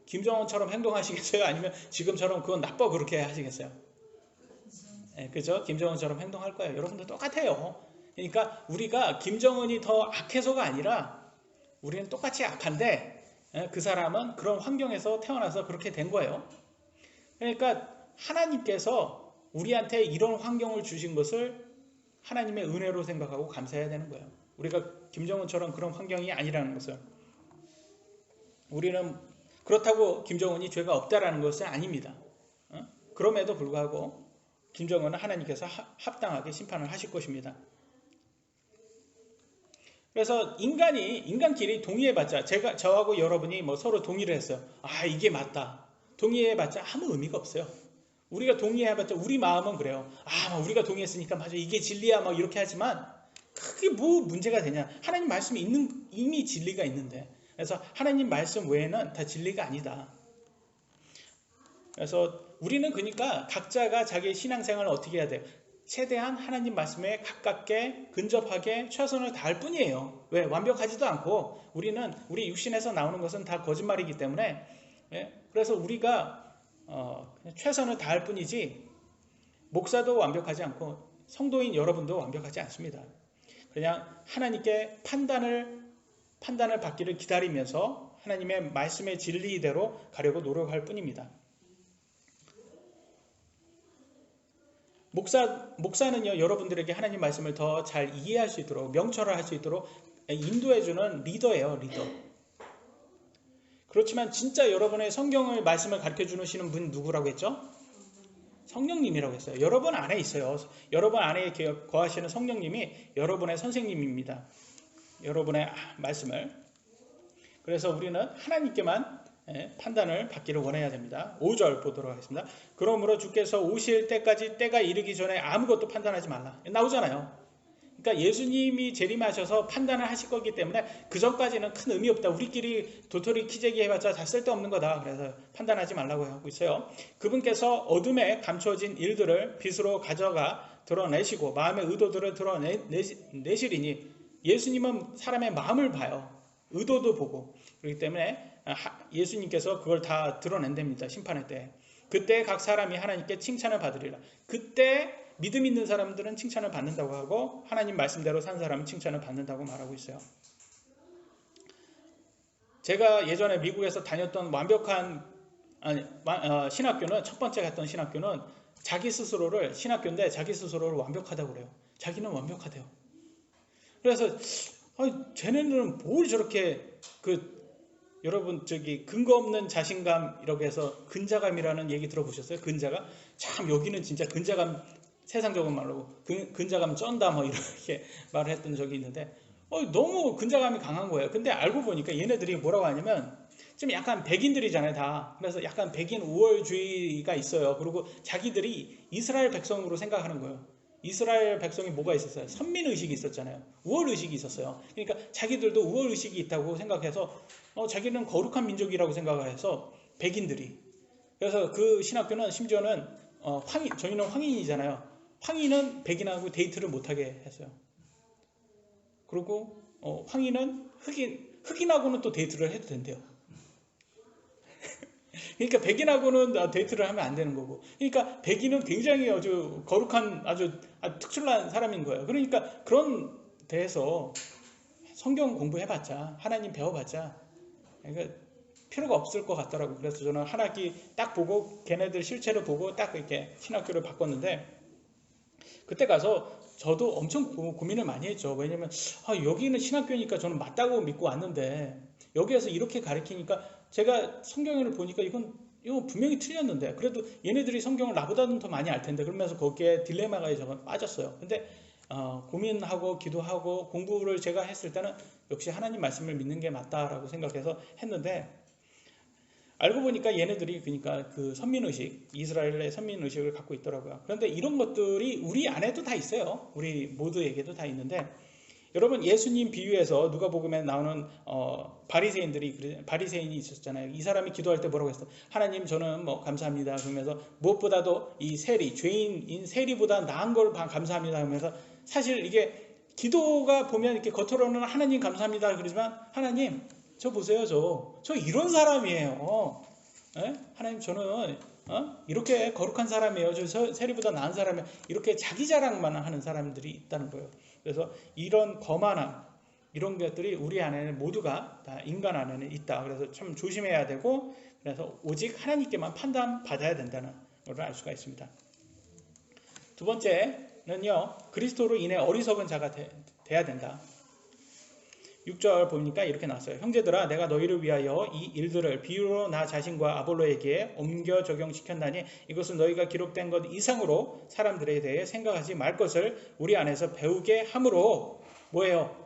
김정은처럼 행동하시겠어요? 아니면 지금처럼 그건 나빠 그렇게 하시겠어요? 네, 그죠? 김정은처럼 행동할 거예요. 여러분도 똑같아요. 그러니까 우리가 김정은이 더 악해서가 아니라 우리는 똑같이 악한데 그 사람은 그런 환경에서 태어나서 그렇게 된 거예요. 그러니까 하나님께서 우리한테 이런 환경을 주신 것을 하나님의 은혜로 생각하고 감사해야 되는 거예요. 우리가 김정은처럼 그런 환경이 아니라는 것을. 우리는 그렇다고 김정은이 죄가 없다라는 것은 아닙니다. 그럼에도 불구하고 김정은은 하나님께서 합당하게 심판을 하실 것입니다. 그래서 인간끼리 동의해봤자, 저하고 여러분이 뭐 서로 동의를 했어요. 아, 이게 맞다. 동의해봤자 아무 의미가 없어요. 우리가 동의해봤자 우리 마음은 그래요. 아, 우리가 동의했으니까 맞아, 이게 진리야, 막 이렇게 하지만 그게 뭐 문제가 되냐? 하나님 말씀이 이미 진리가 있는데. 그래서 하나님 말씀 외에는 다 진리가 아니다. 그래서 우리는 그러니까 각자가 자기의 신앙생활을 어떻게 해야 돼요? 최대한 하나님 말씀에 가깝게 근접하게 최선을 다할 뿐이에요. 왜? 완벽하지도 않고 우리는 우리 육신에서 나오는 것은 다 거짓말이기 때문에 그래서 우리가 그냥 최선을 다할 뿐이지 목사도 완벽하지 않고 성도인 여러분도 완벽하지 않습니다. 그냥 하나님께 판단을 받기를 기다리면서 하나님의 말씀의 진리대로 가려고 노력할 뿐입니다. 목사는요, 여러분들에게 하나님 말씀을 더 잘 이해할 수 있도록, 명철화할 수 있도록 인도해주는 리더예요, 리더. 그렇지만 진짜 여러분의 성경의 말씀을 가르쳐 주시는 분 누구라고 했죠? 성령님이라고 했어요. 여러분 안에 있어요. 여러분 안에 거하시는 성령님이 여러분의 선생님입니다. 여러분의 말씀을. 그래서 우리는 하나님께만 판단을 받기를 원해야 됩니다. 5절 보도록 하겠습니다. 그러므로 주께서 오실 때까지 때가 이르기 전에 아무것도 판단하지 말라. 나오잖아요. 그러니까 예수님이 재림하셔서 판단을 하실 거기 때문에 그 전까지는 큰 의미 없다. 우리끼리 도토리 키재기 해봤자 다 쓸데없는 거다. 그래서 판단하지 말라고 하고 있어요. 그분께서 어둠에 감춰진 일들을 빛으로 가져가 드러내시고 마음의 의도들을 드러내시리니 예수님은 사람의 마음을 봐요. 의도도 보고. 그렇기 때문에 예수님께서 그걸 다 드러낸답니다. 심판의 때. 그때 각 사람이 하나님께 칭찬을 받으리라. 그때 믿음 있는 사람들은 칭찬을 받는다고 하고 하나님 말씀대로 산 사람은 칭찬을 받는다고 말하고 있어요. 제가 예전에 미국에서 다녔던 완벽한 신학교는, 첫 번째 갔던 신학교는 신학교인데 자기 스스로를 완벽하다고 그래요. 자기는 완벽하대요. 그래서 쟤네들은 뭘 저렇게 여러분 근거 없는 자신감 이렇게 해서 근자감이라는 얘기 들어보셨어요? 근자감? 참 여기는 진짜 근자감, 세상적인 말로 근자감 쩐다 뭐 이렇게 말을 했던 적이 있는데 너무 근자감이 강한 거예요. 근데 알고 보니까 얘네들이 뭐라고 하냐면 좀 약간 백인들이잖아요 다. 그래서 약간 백인 우월주의가 있어요. 그리고 자기들이 이스라엘 백성으로 생각하는 거예요. 이스라엘 백성이 뭐가 있었어요? 선민의식이 있었잖아요. 우월의식이 있었어요. 그러니까 자기들도 우월의식이 있다고 생각해서 자기는 거룩한 민족이라고 생각을 해서 백인들이. 그래서 그 신학교는 심지어는 저희는 황인이잖아요. 황인은 백인하고 데이트를 못하게 했어요. 그리고 황인은 흑인하고는 또 데이트를 해도 된대요. 그러니까 백인하고는 데이트를 하면 안 되는 거고. 그러니까 백인은 굉장히 아주 거룩한 아주 특출난 사람인 거예요. 그러니까 그런 데에서 성경 공부해봤자, 하나님 배워봤자 그러니까 필요가 없을 것 같더라고요. 그래서 저는 한 학기 딱 보고 걔네들 실체를 보고 딱 이렇게 신학교를 바꿨는데 그때 가서 저도 엄청 고민을 많이 했죠. 왜냐면 여기는 신학교니까 저는 맞다고 믿고 왔는데 여기에서 이렇게 가르치니까 제가 성경을 보니까 이거 분명히 틀렸는데 그래도 얘네들이 성경을 나보다는 더 많이 알 텐데 그러면서 거기에 딜레마가 저는 빠졌어요. 근데 고민하고 기도하고 공부를 제가 했을 때는 역시 하나님 말씀을 믿는 게 맞다라고 생각해서 했는데 알고 보니까 얘네들이 그러니까 그 선민의식, 이스라엘의 선민의식을 갖고 있더라고요. 그런데 이런 것들이 우리 안에도 다 있어요. 우리 모두에게도 다 있는데 여러분 예수님 비유에서 누가복음에 나오는 바리새인이 있었잖아요. 이 사람이 기도할 때 뭐라고 했어? 하나님 저는 감사합니다. 그러면서 무엇보다도 이 죄인인 세리보다 나은 걸 감사합니다. 하면서 사실 이게 기도가 보면 이렇게 겉으로는 하나님 감사합니다. 그러지만 하나님 저 보세요. 저 이런 사람이에요. 하나님 저는 이렇게 거룩한 사람이에요. 저 세리보다 나은 사람이에요. 이렇게 자기 자랑만 하는 사람들이 있다는 거예요. 그래서 이런 거만함, 이런 것들이 우리 안에는 모두가 다 인간 안에는 있다. 그래서 참 조심해야 되고, 그래서 오직 하나님께만 판단받아야 된다는 것을 알 수가 있습니다. 두 번째는요, 그리스도로 인해 어리석은 자가 돼야 된다. 6절 보니까 이렇게 나왔어요. 형제들아, 내가 너희를 위하여 이 일들을 비유로 나 자신과 아볼로에게 옮겨 적용시켰나니 이것은 너희가 기록된 것 이상으로 사람들에 대해 생각하지 말 것을 우리 안에서 배우게 함으로, 뭐예요?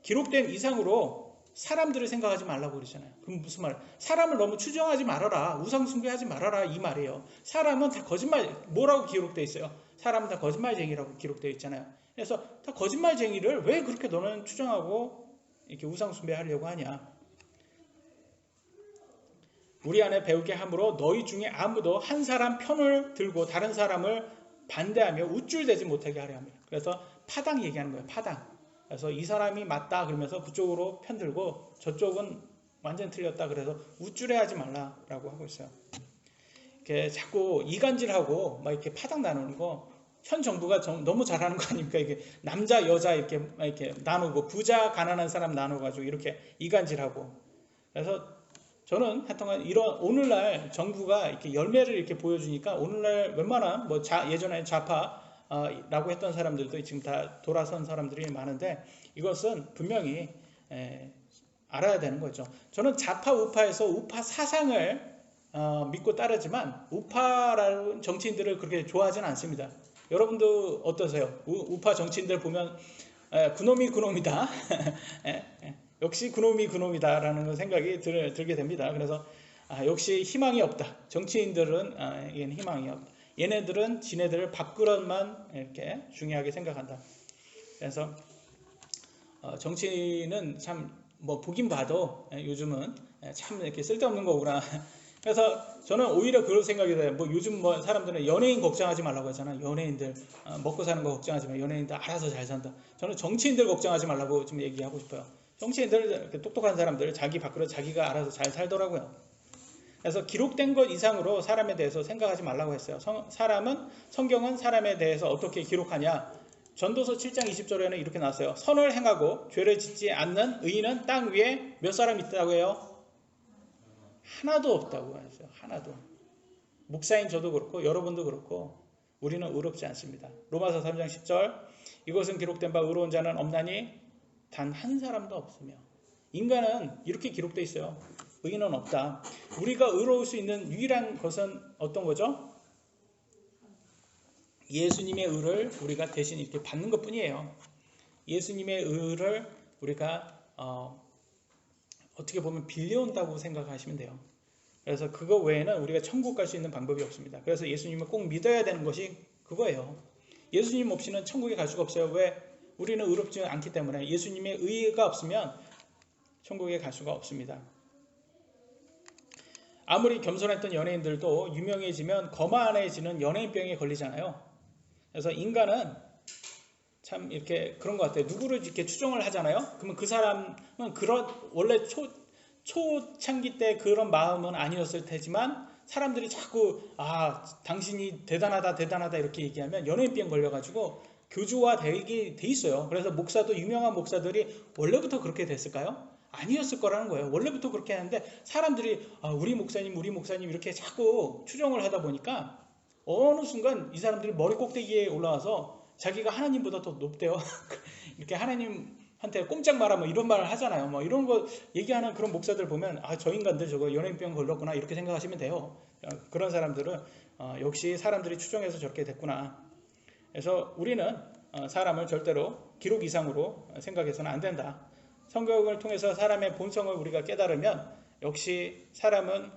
기록된 이상으로 사람들을 생각하지 말라고 그러잖아요. 그럼 무슨 말? 사람을 너무 추정하지 말아라, 우상 숭배하지 말아라, 이 말이에요. 사람은 다 거짓말, 뭐라고 기록되어 있어요? 사람은 다 거짓말쟁이라고 기록되어 있잖아요. 그래서 다 거짓말쟁이를 왜 그렇게 너는 추정하고 이렇게 우상 숭배하려고 하냐? 우리 안에 배우게 함으로 너희 중에 아무도 한 사람 편을 들고 다른 사람을 반대하며 우쭐대지 못하게 하려 합니다. 그래서 파당 얘기하는 거예요. 파당. 그래서 이 사람이 맞다 그러면서 그쪽으로 편들고 저쪽은 완전 틀렸다 그래서 우쭐해하지 말라라고 하고 있어요. 이렇게 자꾸 이간질하고 막 이렇게 파당 나누는 거 현 정부가 너무 잘하는 거 아닙니까? 이게 남자 여자 이렇게 나누고 부자 가난한 사람 나눠가지고 이렇게 이간질하고. 그래서 저는 하여튼 이런 오늘날 정부가 이렇게 열매를 이렇게 보여주니까 오늘날 웬만한 뭐 예전에 좌파라고 했던 사람들도 지금 다 돌아선 사람들이 많은데 이것은 분명히 알아야 되는 거죠. 저는 좌파 우파에서 우파 사상을 믿고 따르지만 우파라는 정치인들을 그렇게 좋아하지는 않습니다. 여러분도 어떠세요? 우파 정치인들 보면 그놈이 그놈이다. 역시 그놈이 그놈이다라는 생각이 들게 됩니다. 그래서 역시 희망이 없다. 정치인들은 얘는 희망이 없다. 얘네들은 지네들 밥그릇만 이렇게 중요하게 생각한다. 그래서 정치는 참 뭐 보긴 봐도 요즘은 참 이렇게 쓸데없는 거구나. 그래서 저는 오히려 그런 생각이 들어요. 뭐 요즘 뭐 사람들은 연예인 걱정하지 말라고 하잖아요. 연예인들 먹고 사는 거 걱정하지 마. 연예인들 알아서 잘 산다. 저는 정치인들 걱정하지 말라고 좀 얘기하고 싶어요. 정치인들 똑똑한 사람들 자기 밖으로 자기가 알아서 잘 살더라고요. 그래서 기록된 것 이상으로 사람에 대해서 생각하지 말라고 했어요. 성경은 사람에 대해서 어떻게 기록하냐? 전도서 7장 20절에는 이렇게 나왔어요. 선을 행하고 죄를 짓지 않는 의인은 땅 위에 몇 사람 있다고 해요? 하나도 없다고 하셨어요. 하나도. 목사인 저도 그렇고 여러분도 그렇고 우리는 의롭지 않습니다. 로마서 3장 10절 이것은 기록된 바 의로운 자는 없나니 단 한 사람도 없으며. 인간은 이렇게 기록되어 있어요. 의인은 없다. 우리가 의로울 수 있는 유일한 것은 어떤 거죠? 예수님의 의를 우리가 대신 이렇게 받는 것 뿐이에요. 예수님의 의를 우리가 어떻게 보면 빌려온다고 생각하시면 돼요. 그래서 그거 외에는 우리가 천국 갈 수 있는 방법이 없습니다. 그래서 예수님을 꼭 믿어야 되는 것이 그거예요. 예수님 없이는 천국에 갈 수가 없어요. 왜? 우리는 의롭지 않기 때문에. 예수님의 의가 없으면 천국에 갈 수가 없습니다. 아무리 겸손했던 연예인들도 유명해지면 거만해지는 연예인병에 걸리잖아요. 그래서 인간은 참 이렇게 그런 것 같아요. 누구를 이렇게 추종을 하잖아요. 그러면 그 사람은 원래 초창기 때 그런 마음은 아니었을 테지만 사람들이 자꾸 당신이 대단하다 이렇게 얘기하면 연예인병 걸려가지고 교주화되게 돼 있어요. 그래서 목사도 유명한 목사들이 원래부터 그렇게 됐을까요? 아니었을 거라는 거예요. 원래부터 그렇게 하는데 사람들이 우리 목사님 이렇게 자꾸 추종을 하다 보니까 어느 순간 이 사람들이 머리 꼭대기에 올라와서 자기가 하나님보다 더 높대요. 이렇게 하나님한테 꼼짝 마라 뭐 이런 말을 하잖아요. 뭐 이런 거 얘기하는 그런 목사들 보면 저 인간들 저거 연예인병 걸렸구나 이렇게 생각하시면 돼요. 그런 사람들은 역시 사람들이 추종해서 저렇게 됐구나. 그래서 우리는 사람을 절대로 기록 이상으로 생각해서는 안 된다. 성경을 통해서 사람의 본성을 우리가 깨달으면 역시 사람은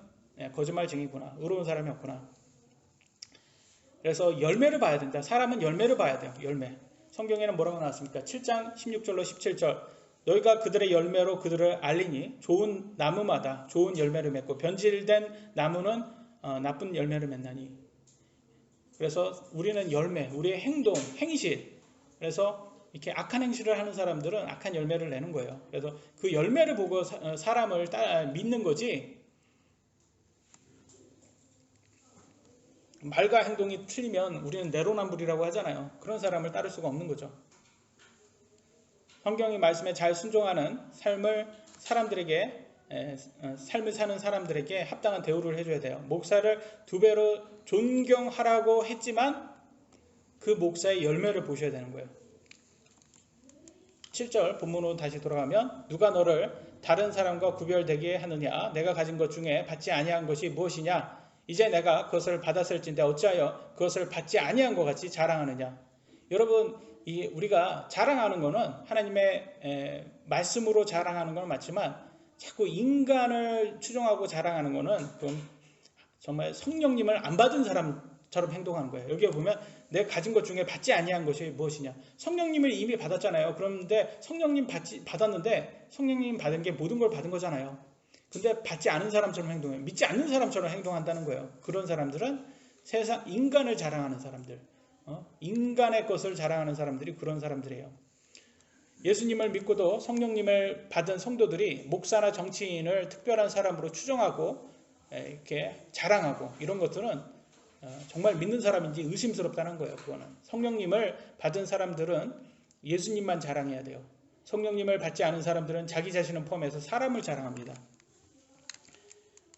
거짓말쟁이구나. 의로운 사람이 없구나. 그래서 열매를 봐야 된다. 사람은 열매를 봐야 돼요. 열매. 성경에는 뭐라고 나왔습니까? 7장 16절로 17절. 너희가 그들의 열매로 그들을 알리니 좋은 나무마다 좋은 열매를 맺고 변질된 나무는 나쁜 열매를 맺나니. 그래서 우리는 열매, 우리의 행동, 행실. 그래서 이렇게 악한 행실을 하는 사람들은 악한 열매를 내는 거예요. 그래서 그 열매를 보고 사람을 믿는 거지 말과 행동이 틀리면 우리는 내로남불이라고 하잖아요. 그런 사람을 따를 수가 없는 거죠. 성경의 말씀에 잘 순종하는 삶을 사는 사람들에게 합당한 대우를 해줘야 돼요. 목사를 2배로 존경하라고 했지만 그 목사의 열매를 보셔야 되는 거예요. 7절 본문으로 다시 돌아가면 누가 너를 다른 사람과 구별되게 하느냐? 내가 가진 것 중에 받지 아니한 것이 무엇이냐? 이제 내가 그것을 받았을진데 어찌하여 그것을 받지 아니한 것 같이 자랑하느냐? 여러분, 우리가 자랑하는 것은 하나님의 말씀으로 자랑하는 건 맞지만 자꾸 인간을 추종하고 자랑하는 것은 정말 성령님을 안 받은 사람처럼 행동하는 거예요. 여기에 보면 내가 가진 것 중에 받지 아니한 것이 무엇이냐? 성령님을 이미 받았잖아요. 그런데 성령님 받았는데 성령님 받은 게 모든 걸 받은 거잖아요. 근데 받지 않은 사람처럼 행동해요. 믿지 않는 사람처럼 행동한다는 거예요. 그런 사람들은 세상 인간을 자랑하는 사람들, 인간의 것을 자랑하는 사람들이 그런 사람들이에요. 예수님을 믿고도 성령님을 받은 성도들이 목사나 정치인을 특별한 사람으로 추정하고 이렇게 자랑하고 이런 것들은 정말 믿는 사람인지 의심스럽다는 거예요. 그거는 성령님을 받은 사람들은 예수님만 자랑해야 돼요. 성령님을 받지 않은 사람들은 자기 자신을 포함해서 사람을 자랑합니다.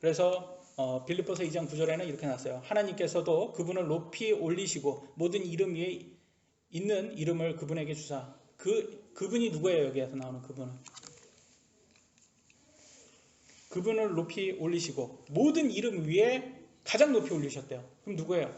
그래서 빌립보서 2장 9절에는 이렇게 나왔어요. 하나님께서도 그분을 높이 올리시고 모든 이름 위에 있는 이름을 그분에게 주사. 그분이 누구예요? 여기에서 나오는 그분은. 그분을 높이 올리시고 모든 이름 위에 가장 높이 올리셨대요. 그럼 누구예요?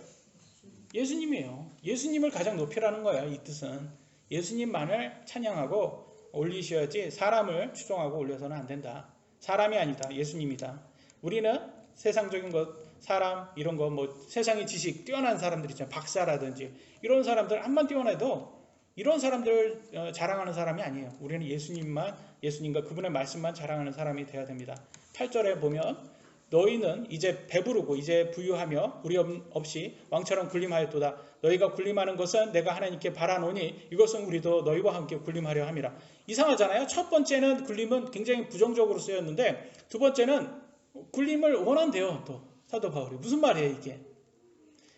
예수님이에요. 예수님을 가장 높이라는 거예요. 이 뜻은. 예수님만을 찬양하고 올리셔야지 사람을 추종하고 올려서는 안 된다. 사람이 아니다. 예수님이다. 우리는 세상적인 것, 사람 이런 거 세상의 지식 뛰어난 사람들 있잖아요. 박사라든지 이런 사람들 한번 뛰어나도 이런 사람들 자랑하는 사람이 아니에요. 우리는 예수님과 그분의 말씀만 자랑하는 사람이 되어야 됩니다. 8절에 보면 너희는 이제 배부르고 이제 부유하며 우리 없이 왕처럼 군림하였도다. 너희가 군림하는 것은 내가 하나님께 바라노니 이것은 우리도 너희와 함께 군림하려 함이라. 이상하잖아요. 첫 번째는 군림은 굉장히 부정적으로 쓰였는데 두 번째는 군림을 원한대요. 또 사도 바울이. 무슨 말이에요 이게?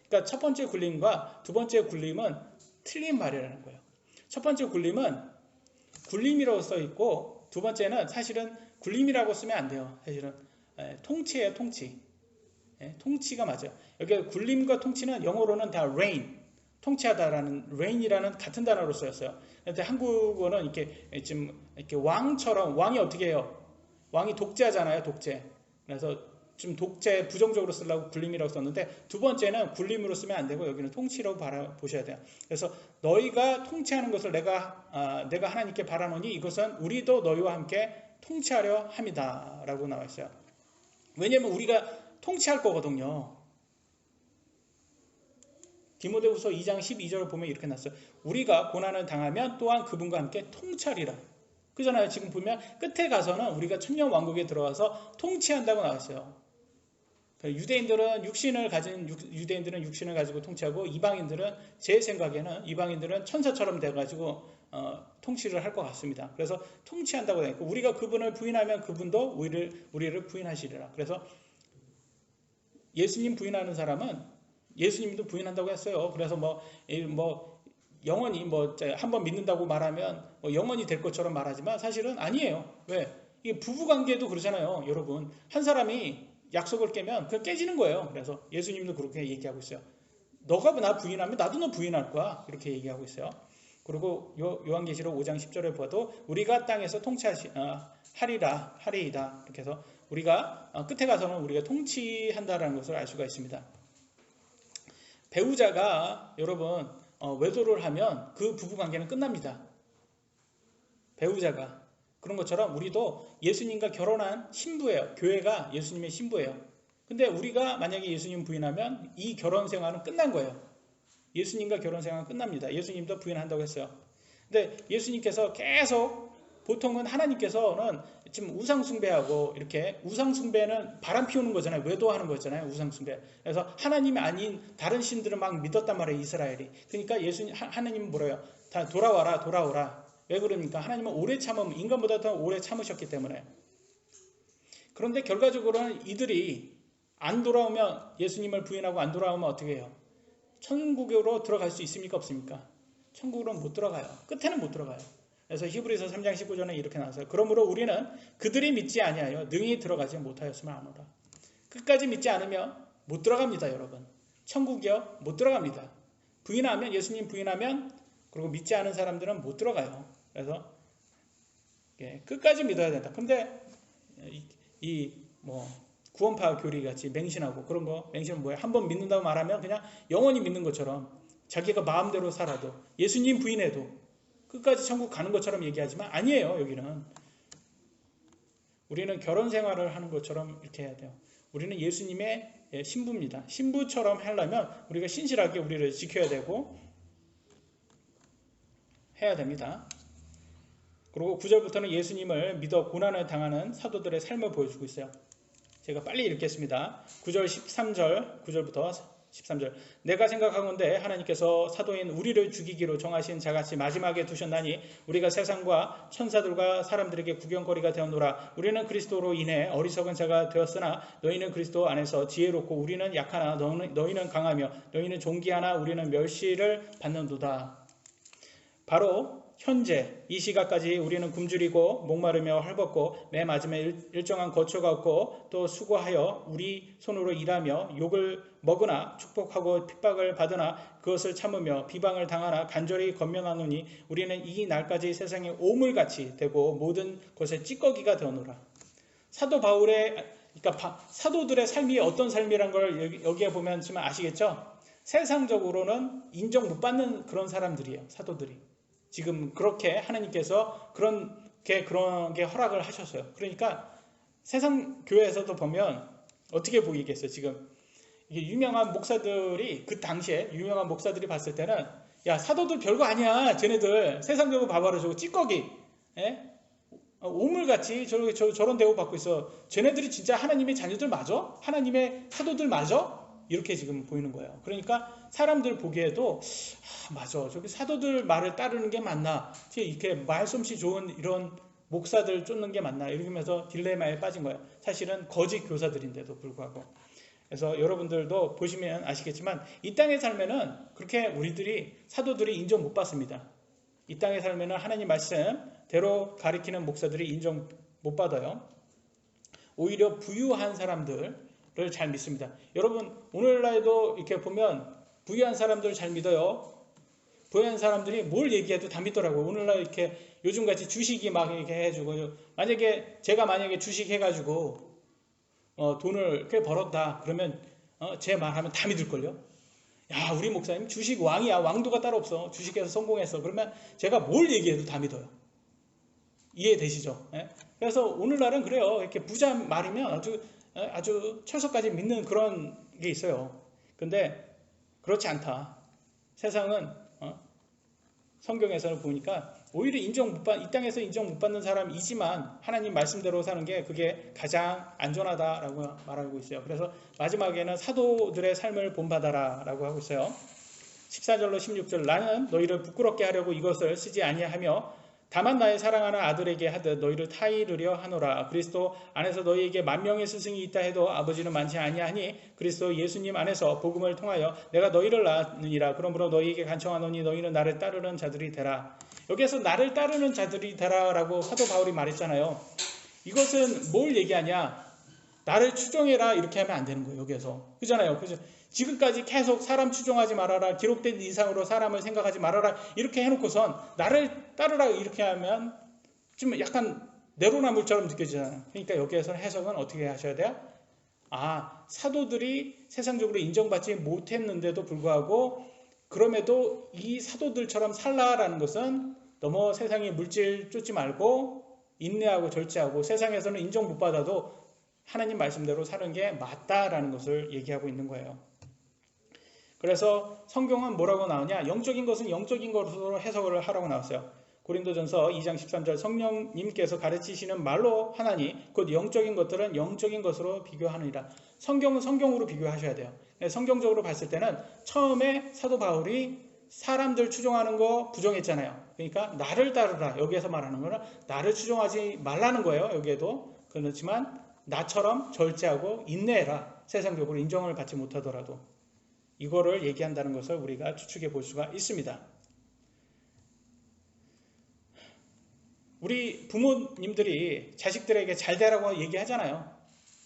그러니까 첫 번째 군림과 두 번째 군림은 틀린 말이라는 거예요. 첫 번째 군림은 군림이라고 써 있고 두 번째는 사실은 군림이라고 쓰면 안 돼요. 사실은 통치예요. 통치. 통치가 맞아요. 여기 군림과 통치는 영어로는 다 reign, 통치하다라는 reign이라는 같은 단어로 쓰였어요. 그런데 한국어는 이렇게 왕처럼 왕이 어떻게 해요? 왕이 독재하잖아요. 독재. 그래서 좀 독재 부정적으로 쓰려고 군림이라고 썼는데 두 번째는 군림으로 쓰면 안 되고 여기는 통치라고 보셔야 돼요. 그래서 너희가 통치하는 것을 내가 하나님께 바라노니 이것은 우리도 너희와 함께 통치하려 함이다 라고 나와 있어요. 왜냐하면 우리가 통치할 거거든요. 디모데후서 2장 12절을 보면 이렇게 났어요. 우리가 고난을 당하면 또한 그분과 함께 통치하리라. 그잖아요. 지금 보면 끝에 가서는 우리가 천년왕국에 들어와서 통치한다고 나왔어요. 유대인들은 육신을 가지고 통치하고 이방인들은 제 생각에는 이방인들은 천사처럼 돼가지고 통치를 할 것 같습니다. 그래서 통치한다고 되니까 우리가 그분을 부인하면 그분도 우리를 부인하시리라. 그래서 예수님 부인하는 사람은 예수님도 부인한다고 했어요. 그래서 영원히 한번 믿는다고 말하면 영원히 될 것처럼 말하지만 사실은 아니에요. 왜? 이게 부부관계도 그러잖아요. 여러분 한 사람이 약속을 깨면 그냥 깨지는 거예요. 그래서 예수님도 그렇게 얘기하고 있어요. 너가 나 부인하면 나도 너 부인할 거야. 이렇게 얘기하고 있어요. 그리고 요한계시록 5장 10절에 봐도 우리가 땅에서 통치하리이다. 이렇게 해서 우리가 끝에 가서는 우리가 통치한다라는 것을 알 수가 있습니다. 배우자가 여러분 외도를 하면 그 부부관계는 끝납니다. 배우자가. 그런 것처럼 우리도 예수님과 결혼한 신부예요. 교회가 예수님의 신부예요. 근데 우리가 만약에 예수님 부인하면 이 결혼 생활은 끝난 거예요. 예수님과 결혼 생활은 끝납니다. 예수님도 부인한다고 했어요. 근데 예수님께서 계속 보통은 하나님께서는 지금 우상숭배하고 이렇게 우상숭배는 바람 피우는 거잖아요. 외도하는 거잖아요. 우상숭배. 그래서 하나님이 아닌 다른 신들을 막 믿었단 말이에요. 이스라엘이. 그러니까 하나님은 뭐래요? 다 돌아오라. 왜 그러니까? 하나님은 오래 참으면 인간보다 더 오래 참으셨기 때문에. 그런데 결과적으로는 이들이 안 돌아오면, 예수님을 부인하고 안 돌아오면 어떻게 해요? 천국으로 들어갈 수 있습니까? 없습니까? 천국으로는 못 들어가요. 끝에는 못 들어가요. 그래서 히브리서 3장 19절에 이렇게 나왔어요. 그러므로 우리는 그들이 믿지 아니하여 능히 들어가지 못하였으면 하노라. 끝까지 믿지 않으면 못 들어갑니다, 여러분. 천국이요? 못 들어갑니다. 부인하면, 예수님 부인하면, 그리고 믿지 않은 사람들은 못 들어가요. 그래서 끝까지 믿어야 된다. 근데 구원파 교리 같이 맹신하고 그런 거, 맹신은 뭐예요? 한번 믿는다고 말하면 그냥 영원히 믿는 것처럼 자기가 마음대로 살아도, 예수님 부인해도 끝까지 천국 가는 것처럼 얘기하지만 아니에요. 여기는 우리는 결혼 생활을 하는 것처럼 이렇게 해야 돼요. 우리는 예수님의 신부입니다. 신부처럼 하려면 우리가 신실하게 우리를 지켜야 되고 해야 됩니다. 그리고 9절부터는 예수님을 믿어 고난을 당하는 사도들의 삶을 보여주고 있어요. 제가 빨리 읽겠습니다. 9절 13절, 9절부터 13절. 내가 생각하건대 하나님께서 사도인 우리를 죽이기로 정하신 자같이 마지막에 두셨나니 우리가 세상과 천사들과 사람들에게 구경거리가 되었노라. 우리는 그리스도로 인해 어리석은 자가 되었으나 너희는 그리스도 안에서 지혜롭고 우리는 약하나 너희는 강하며 너희는 존귀하나 우리는 멸시를 받는도다. 바로 현재 이 시각까지 우리는 굶주리고 목마르며 헐벗고 매 맞음에 일정한 거처가 없고 또 수고하여 우리 손으로 일하며 욕을 먹으나 축복하고 핍박을 받으나 그것을 참으며 비방을 당하나 간절히 건면하노니 우리는 이 날까지 세상에 오물같이 되고 모든 것에 찌꺼기가 되어노라. 사도 바울의, 그러니까 사도들의 삶이 어떤 삶이란 걸 여기에 보면 지금 아시겠죠? 세상적으로는 인정 못 받는 그런 사람들이에요. 사도들이. 지금 그렇게 하나님께서 그런 게 허락을 하셨어요. 그러니까 세상 교회에서도 보면 어떻게 보이겠어요? 지금 이게 유명한 목사들이, 그 당시에 유명한 목사들이 봤을 때는 야, 사도들 별거 아니야. 쟤네들 세상적으로 봐봐라. 저거 찌꺼기, 오물같이 저런 대우 받고 있어. 쟤네들이 진짜 하나님의 자녀들 맞아? 하나님의 사도들 맞아? 이렇게 지금 보이는 거예요. 그러니까 사람들 보기에도 맞아, 저기 사도들 말을 따르는 게 맞나, 이렇게 말솜씨 좋은 이런 목사들 쫓는 게 맞나, 이러면서 딜레마에 빠진 거예요. 사실은 거짓 교사들인데도 불구하고. 그래서 여러분들도 보시면 아시겠지만 이 땅에 살면은 그렇게 우리들이 사도들이 인정 못 받습니다. 이 땅에 살면은 하나님 말씀대로 가리키는 목사들이 인정 못 받아요. 오히려 부유한 사람들 잘 믿습니다. 여러분, 오늘날에도 이렇게 보면 부유한 사람들 잘 믿어요. 부유한 사람들이 뭘 얘기해도 다 믿더라고요. 오늘날 이렇게 요즘같이 주식이 막 이렇게 해주고, 제가 만약에 주식 해가지고 돈을 꽤 벌었다 그러면 제 말하면 다 믿을걸요. 야, 우리 목사님 주식 왕이야. 왕도가 따로 없어. 주식에서 성공했어. 그러면 제가 뭘 얘기해도 다 믿어요. 이해되시죠? 그래서 오늘날은 그래요. 이렇게 부자 말이면 아주 철석까지 믿는 그런 게 있어요. 근데 그렇지 않다. 세상은 성경에서는 보니까 오히려 이 땅에서 인정 못 받는 사람이지만 하나님 말씀대로 사는 게 그게 가장 안전하다라고 말하고 있어요. 그래서 마지막에는 사도들의 삶을 본받아라 라고 하고 있어요. 14절로 16절. 나는 너희를 부끄럽게 하려고 이것을 쓰지 아니하며 다만 나의 사랑하는 아들에게 하듯 너희를 타이르려 하노라. 그리스도 안에서 너희에게 만명의 스승이 있다 해도 아버지는 많지 아니하니 그리스도 예수님 안에서 복음을 통하여 내가 너희를 낳느니라. 그러므로 너희에게 간청하노니 너희는 나를 따르는 자들이 되라. 여기에서 나를 따르는 자들이 되라라고 사도 바울이 말했잖아요. 이것은 뭘 얘기하냐? 나를 추종해라 이렇게 하면 안 되는 거예요. 여기에서. 그잖아요. 그죠? 지금까지 계속 사람 추종하지 말아라, 기록된 이상으로 사람을 생각하지 말아라 이렇게 해놓고선 나를 따르라 이렇게 하면 좀 약간 내로남불처럼 느껴지잖아요. 그러니까 여기에서는 해석은 어떻게 하셔야 돼요? 사도들이 세상적으로 인정받지 못했는데도 불구하고 그럼에도 이 사도들처럼 살라라는 것은 너무 세상의 물질 쫓지 말고 인내하고 절제하고 세상에서는 인정 못 받아도 하나님 말씀대로 사는 게 맞다라는 것을 얘기하고 있는 거예요. 그래서 성경은 뭐라고 나오냐? 영적인 것은 영적인 것으로 해석을 하라고 나왔어요. 고린도전서 2장 13절. 성령님께서 가르치시는 말로 하나니 곧 영적인 것들은 영적인 것으로 비교하느니라. 성경은 성경으로 비교하셔야 돼요. 성경적으로 봤을 때는 처음에 사도 바울이 사람들 추종하는 거 부정했잖아요. 그러니까 나를 따르라. 여기에서 말하는 거는 나를 추종하지 말라는 거예요. 여기에도. 그렇지만 나처럼 절제하고 인내해라. 세상적으로 인정을 받지 못하더라도 이거를 얘기한다는 것을 우리가 추측해 볼 수가 있습니다. 우리 부모님들이 자식들에게 잘 되라고 얘기하잖아요.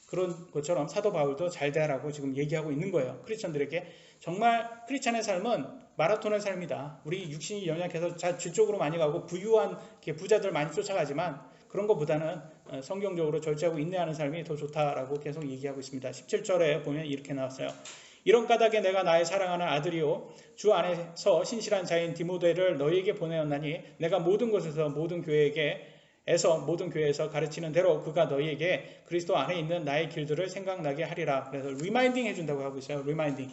그런 것처럼 사도 바울도 잘 되라고 지금 얘기하고 있는 거예요. 크리스천들에게. 정말 크리스천의 삶은 마라톤의 삶이다. 우리 육신이 연약해서 뒤쪽으로 많이 가고 부유한 부자들 많이 쫓아가지만 그런 것보다는 성경적으로 절제하고 인내하는 삶이 더 좋다라고 계속 얘기하고 있습니다. 17절에 보면 이렇게 나왔어요. 이런 까닭에 내가 나의 사랑하는 아들이요 주 안에서 신실한 자인 디모데를 너희에게 보내었나니 내가 모든 곳에서 모든 교회에서 가르치는 대로 그가 너희에게 그리스도 안에 있는 나의 길들을 생각나게 하리라. 그래서 리마인딩 해준다고 하고 있어요. 리마인딩.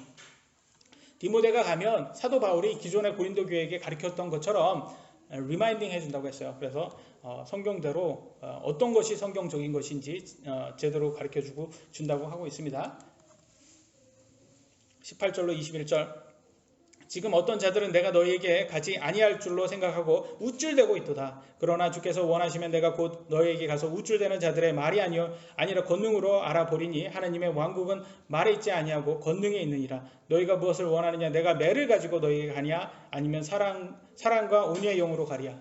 디모데가 가면 사도 바울이 기존의 고린도 교회에게 가르쳤던 것처럼 리마인딩 해준다고 했어요. 그래서 성경대로 어떤 것이 성경적인 것인지 제대로 가르쳐주고 준다고 하고 있습니다. 18절로 21절. 지금 어떤 자들은 내가 너희에게 가지 아니할 줄로 생각하고 우쭐대고 있도다. 그러나 주께서 원하시면 내가 곧 너희에게 가서 우쭐대는 자들의 말이 아니라 권능으로 알아보리니 하나님의 왕국은 말에 있지 아니하고 권능에 있느니라. 너희가 무엇을 원하느냐? 내가 매를 가지고 너희에게 가냐? 아니면 사랑과 온유의 영으로 가랴?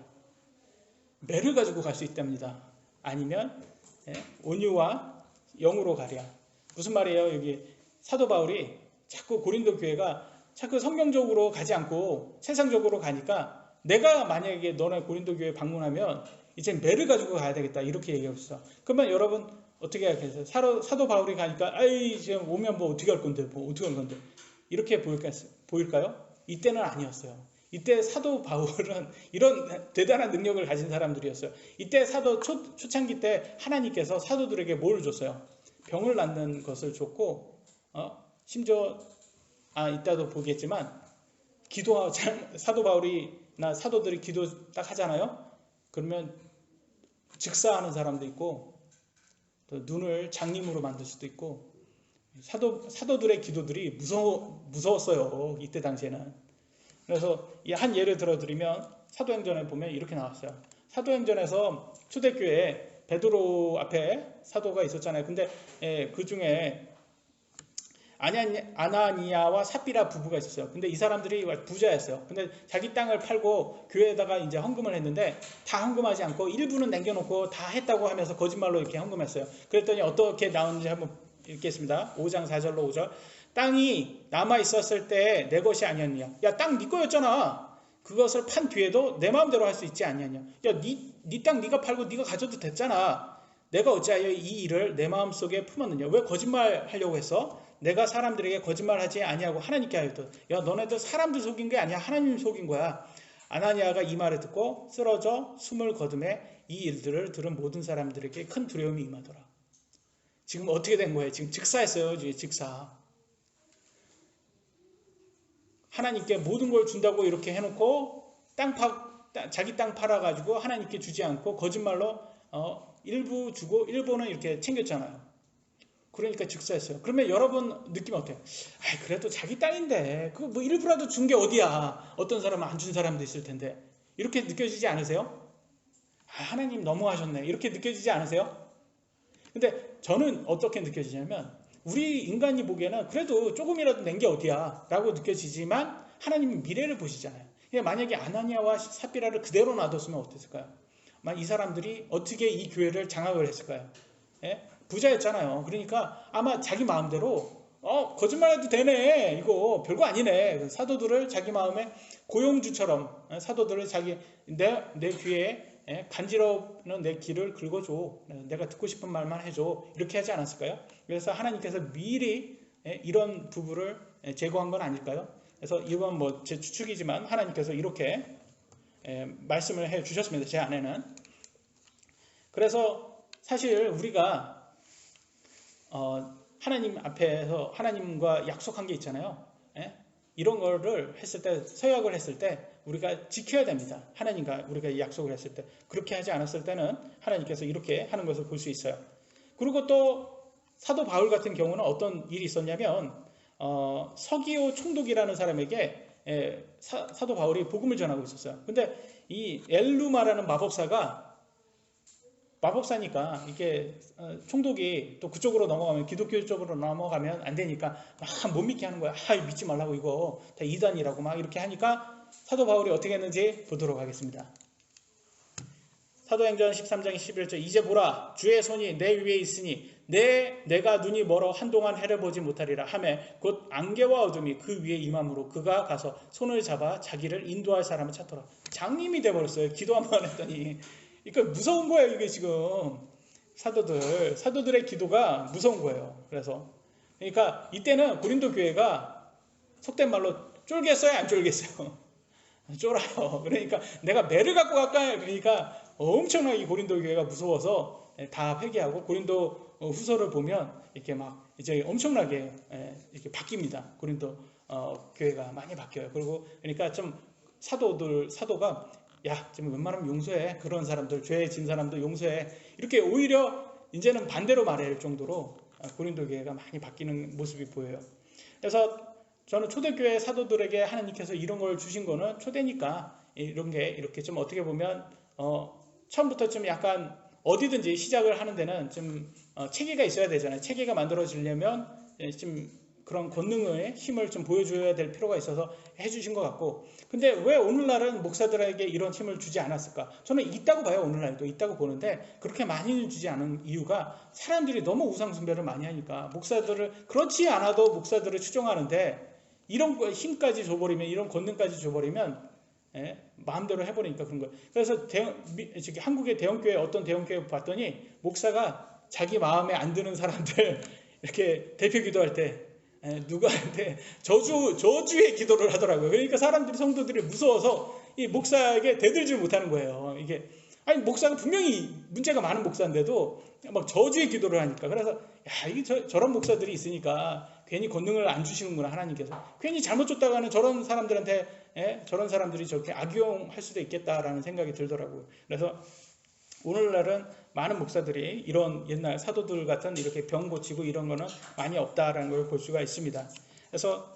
매를 가지고 갈 수 있답니다. 아니면 온유와 영으로 가랴. 무슨 말이에요? 여기 사도 바울이 자꾸 고린도 교회가 자꾸 성경적으로 가지 않고 세상적으로 가니까 내가 만약에 너네 고린도 교회 방문하면 이제 매를 가지고 가야 되겠다 이렇게 얘기하고 있어. 그러면 여러분 어떻게 하겠어요? 사도 바울이 가니까 아이 지금 오면 뭐 어떻게 할 건데 이렇게 보일까요? 이때는 아니었어요. 이때 사도 바울은 이런 대단한 능력을 가진 사람들이었어요. 이때 사도 초창기 때 하나님께서 사도들에게 뭘 줬어요? 병을 낫는 것을 줬고 심지어 이따도 보겠지만 사도 바울이나 사도들이 기도 딱 하잖아요. 그러면 즉사하는 사람도 있고 또 눈을 장님으로 만들 수도 있고 사도들의 기도들이 무서웠어요. 이때 당시에는. 그래서 한 예를 들어드리면 사도행전에 보면 이렇게 나왔어요. 사도행전에서 초대교회에 베드로 앞에 사도가 있었잖아요. 근데 그 중에 아나니아와 삽비라 부부가 있었어요. 근데 이 사람들이 부자였어요. 근데 자기 땅을 팔고 교회에다가 이제 헌금을 했는데 다 헌금하지 않고 일부는 남겨놓고 다 했다고 하면서 거짓말로 이렇게 헌금했어요. 그랬더니 어떻게 나오는지 한번 읽겠습니다. 5장 4절로 5절. 땅이 남아 있었을 때 내 것이 아니었냐? 야, 땅 네 거였잖아. 그것을 판 뒤에도 내 마음대로 할 수 있지 아니었냐? 야, 네 땅 네가 팔고 네가 가져도 됐잖아. 내가 어찌하여 이 일을 내 마음속에 품었느냐? 왜 거짓말 하려고 했어? 내가 사람들에게 거짓말하지 아니하고 하나님께 하였다. 야, 너네들 사람들 속인 게 아니야. 하나님 속인 거야. 아나니아가 이 말을 듣고 쓰러져 숨을 거두매 이 일들을 들은 모든 사람들에게 큰 두려움이 임하더라. 지금 어떻게 된 거예요? 지금 직사했어요. 직사. 하나님께 모든 걸 준다고 이렇게 해놓고 자기 땅 팔아가지고 하나님께 주지 않고 거짓말로 일부 주고 일부는 이렇게 챙겼잖아요. 그러니까 직사했어요. 그러면 여러분 느낌 어때요? 그래도 자기 땅인데 그거 뭐 일부라도 준 게 어디야? 어떤 사람은 안 준 사람도 있을 텐데 이렇게 느껴지지 않으세요? 하나님 너무하셨네 이렇게 느껴지지 않으세요? 근데 저는 어떻게 느껴지냐면 우리 인간이 보기에는 그래도 조금이라도 낸 게 어디야 라고 느껴지지만 하나님은 미래를 보시잖아요. 만약에 아나니아와 삽비라를 그대로 놔뒀으면 어땠을까요? 이 사람들이 어떻게 이 교회를 장악을 했을까요? 부자였잖아요. 그러니까 아마 자기 마음대로 거짓말해도 되네. 이거 별거 아니네. 사도들을 자기 마음에 고용주처럼 사도들을 내 귀에 간지러우는 내 귀를 긁어줘. 내가 듣고 싶은 말만 해줘. 이렇게 하지 않았을까요? 그래서 하나님께서 미리 이런 부부를 제거한 건 아닐까요? 그래서 이건 뭐 제 추측이지만 하나님께서 이렇게 말씀을 해 주셨습니다. 제 안에는. 그래서 사실 우리가 하나님 앞에서 하나님과 약속한 게 있잖아요. 이런 거를 했을 때, 서약을 했을 때 우리가 지켜야 됩니다. 하나님과 우리가 약속을 했을 때. 그렇게 하지 않았을 때는 하나님께서 이렇게 하는 것을 볼 수 있어요. 그리고 또 사도 바울 같은 경우는 어떤 일이 있었냐면 서기오 총독이라는 사람에게 사도 바울이 복음을 전하고 있었어요. 근데 이 엘루마라는 마법사가 마법사니까 이게 총독이 또 그쪽으로 넘어가면 기독교 쪽으로 넘어가면 안 되니까 막 못 믿게 하는 거야. 믿지 말라고 이거 다 이단이라고 막 이렇게 하니까 사도 바울이 어떻게 했는지 보도록 하겠습니다. 사도행전 13장 11절 이제 보라 주의 손이 내 위에 있으니 내가 눈이 멀어 한동안 해를 보지 못하리라 하매 곧 안개와 어둠이 그 위에 임함으로 그가 가서 손을 잡아 자기를 인도할 사람을 찾더라. 장님이 돼버렸어요. 기도 한번 했더니. 그러니까 무서운 거예요. 이게 지금 사도들의 기도가 무서운 거예요. 그러니까 이때는 고린도 교회가 속된 말로 쫄겠어요? 안 쫄겠어요? 쫄아요. 그러니까 내가 매를 갖고 갈까? 그러니까 엄청나게 이 고린도 교회가 무서워서 다 회개하고 고린도 후서를 보면 이렇게 막 이제 엄청나게 이렇게 바뀝니다. 고린도 교회가 많이 바뀌어요. 그러니까 좀 사도가 야, 좀 웬만하면 용서해. 그런 사람들, 죄 진 사람들 용서해. 이렇게 오히려 이제는 반대로 말할 정도로 고린도 교회가 많이 바뀌는 모습이 보여요. 그래서 저는 초대교회 사도들에게 하나님께서 이런 걸 주신 거는 초대니까 이런 게 이렇게 좀 어떻게 보면 처음부터 좀 약간 어디든지 시작을 하는 데는 좀 체계가 있어야 되잖아요. 체계가 만들어지려면 좀 그런 권능의 힘을 좀 보여줘야 될 필요가 있어서 해주신 것 같고, 근데 왜 오늘날은 목사들에게 이런 힘을 주지 않았을까? 저는 있다고 봐요. 오늘날도 있다고 보는데 그렇게 많이 주지 않은 이유가 사람들이 너무 우상숭배를 많이 하니까 목사들을 그렇지 않아도 목사들을 추종하는데 이런 힘까지 줘버리면 이런 권능까지 줘버리면 마음대로 해버리니까 그런 거예요. 그래서 한국의 대형교회 어떤 대형교회 봤더니 목사가 자기 마음에 안 드는 사람들 이렇게 대표 기도할 때 누구한테 저주의 기도를 하더라고요. 그러니까 사람들이 성도들이 무서워서 이 목사에게 대들지 못하는 거예요. 이게 목사가 분명히 문제가 많은 목사인데도 막 저주의 기도를 하니까. 그래서 이게 저런 목사들이 있으니까 괜히 권능을 안 주시는구나 하나님께서. 괜히 잘못 줬다가는 저런 사람들한테 저런 사람들이 저렇게 악용할 수도 있겠다라는 생각이 들더라고요. 그래서 오늘날은 많은 목사들이 이런 옛날 사도들 같은 이렇게 병 고치고 이런 거는 많이 없다라는 걸 볼 수가 있습니다. 그래서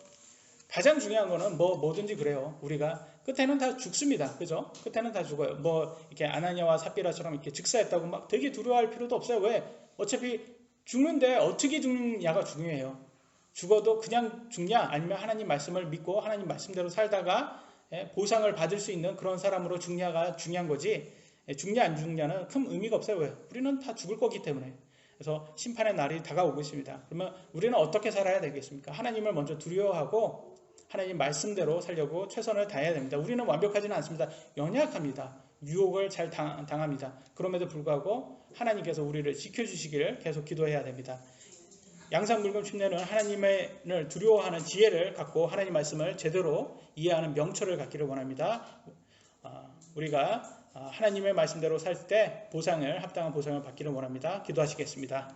가장 중요한 거는 뭐든지 그래요. 우리가 끝에는 다 죽습니다. 그죠? 끝에는 다 죽어요. 이렇게 아나니아와 삽비라처럼 이렇게 즉사했다고 막 되게 두려워할 필요도 없어요. 왜? 어차피 죽는데 어떻게 죽느냐가 중요해요. 죽어도 그냥 죽냐? 아니면 하나님 말씀을 믿고 하나님 말씀대로 살다가 보상을 받을 수 있는 그런 사람으로 죽냐가 중요한 거지. 죽냐 안 죽냐는 큰 의미가 없어요. 왜? 우리는 다 죽을 거기 때문에. 그래서 심판의 날이 다가오고 있습니다. 그러면 우리는 어떻게 살아야 되겠습니까? 하나님을 먼저 두려워하고 하나님 말씀대로 살려고 최선을 다해야 됩니다. 우리는 완벽하지는 않습니다. 연약합니다. 유혹을 잘 당합니다. 그럼에도 불구하고 하나님께서 우리를 지켜주시기를 계속 기도해야 됩니다. 양산물금 침례는 하나님을 두려워하는 지혜를 갖고 하나님 말씀을 제대로 이해하는 명철을 갖기를 원합니다. 우리가 하나님의 말씀대로 살 때 합당한 보상을 받기를 원합니다. 기도하시겠습니다.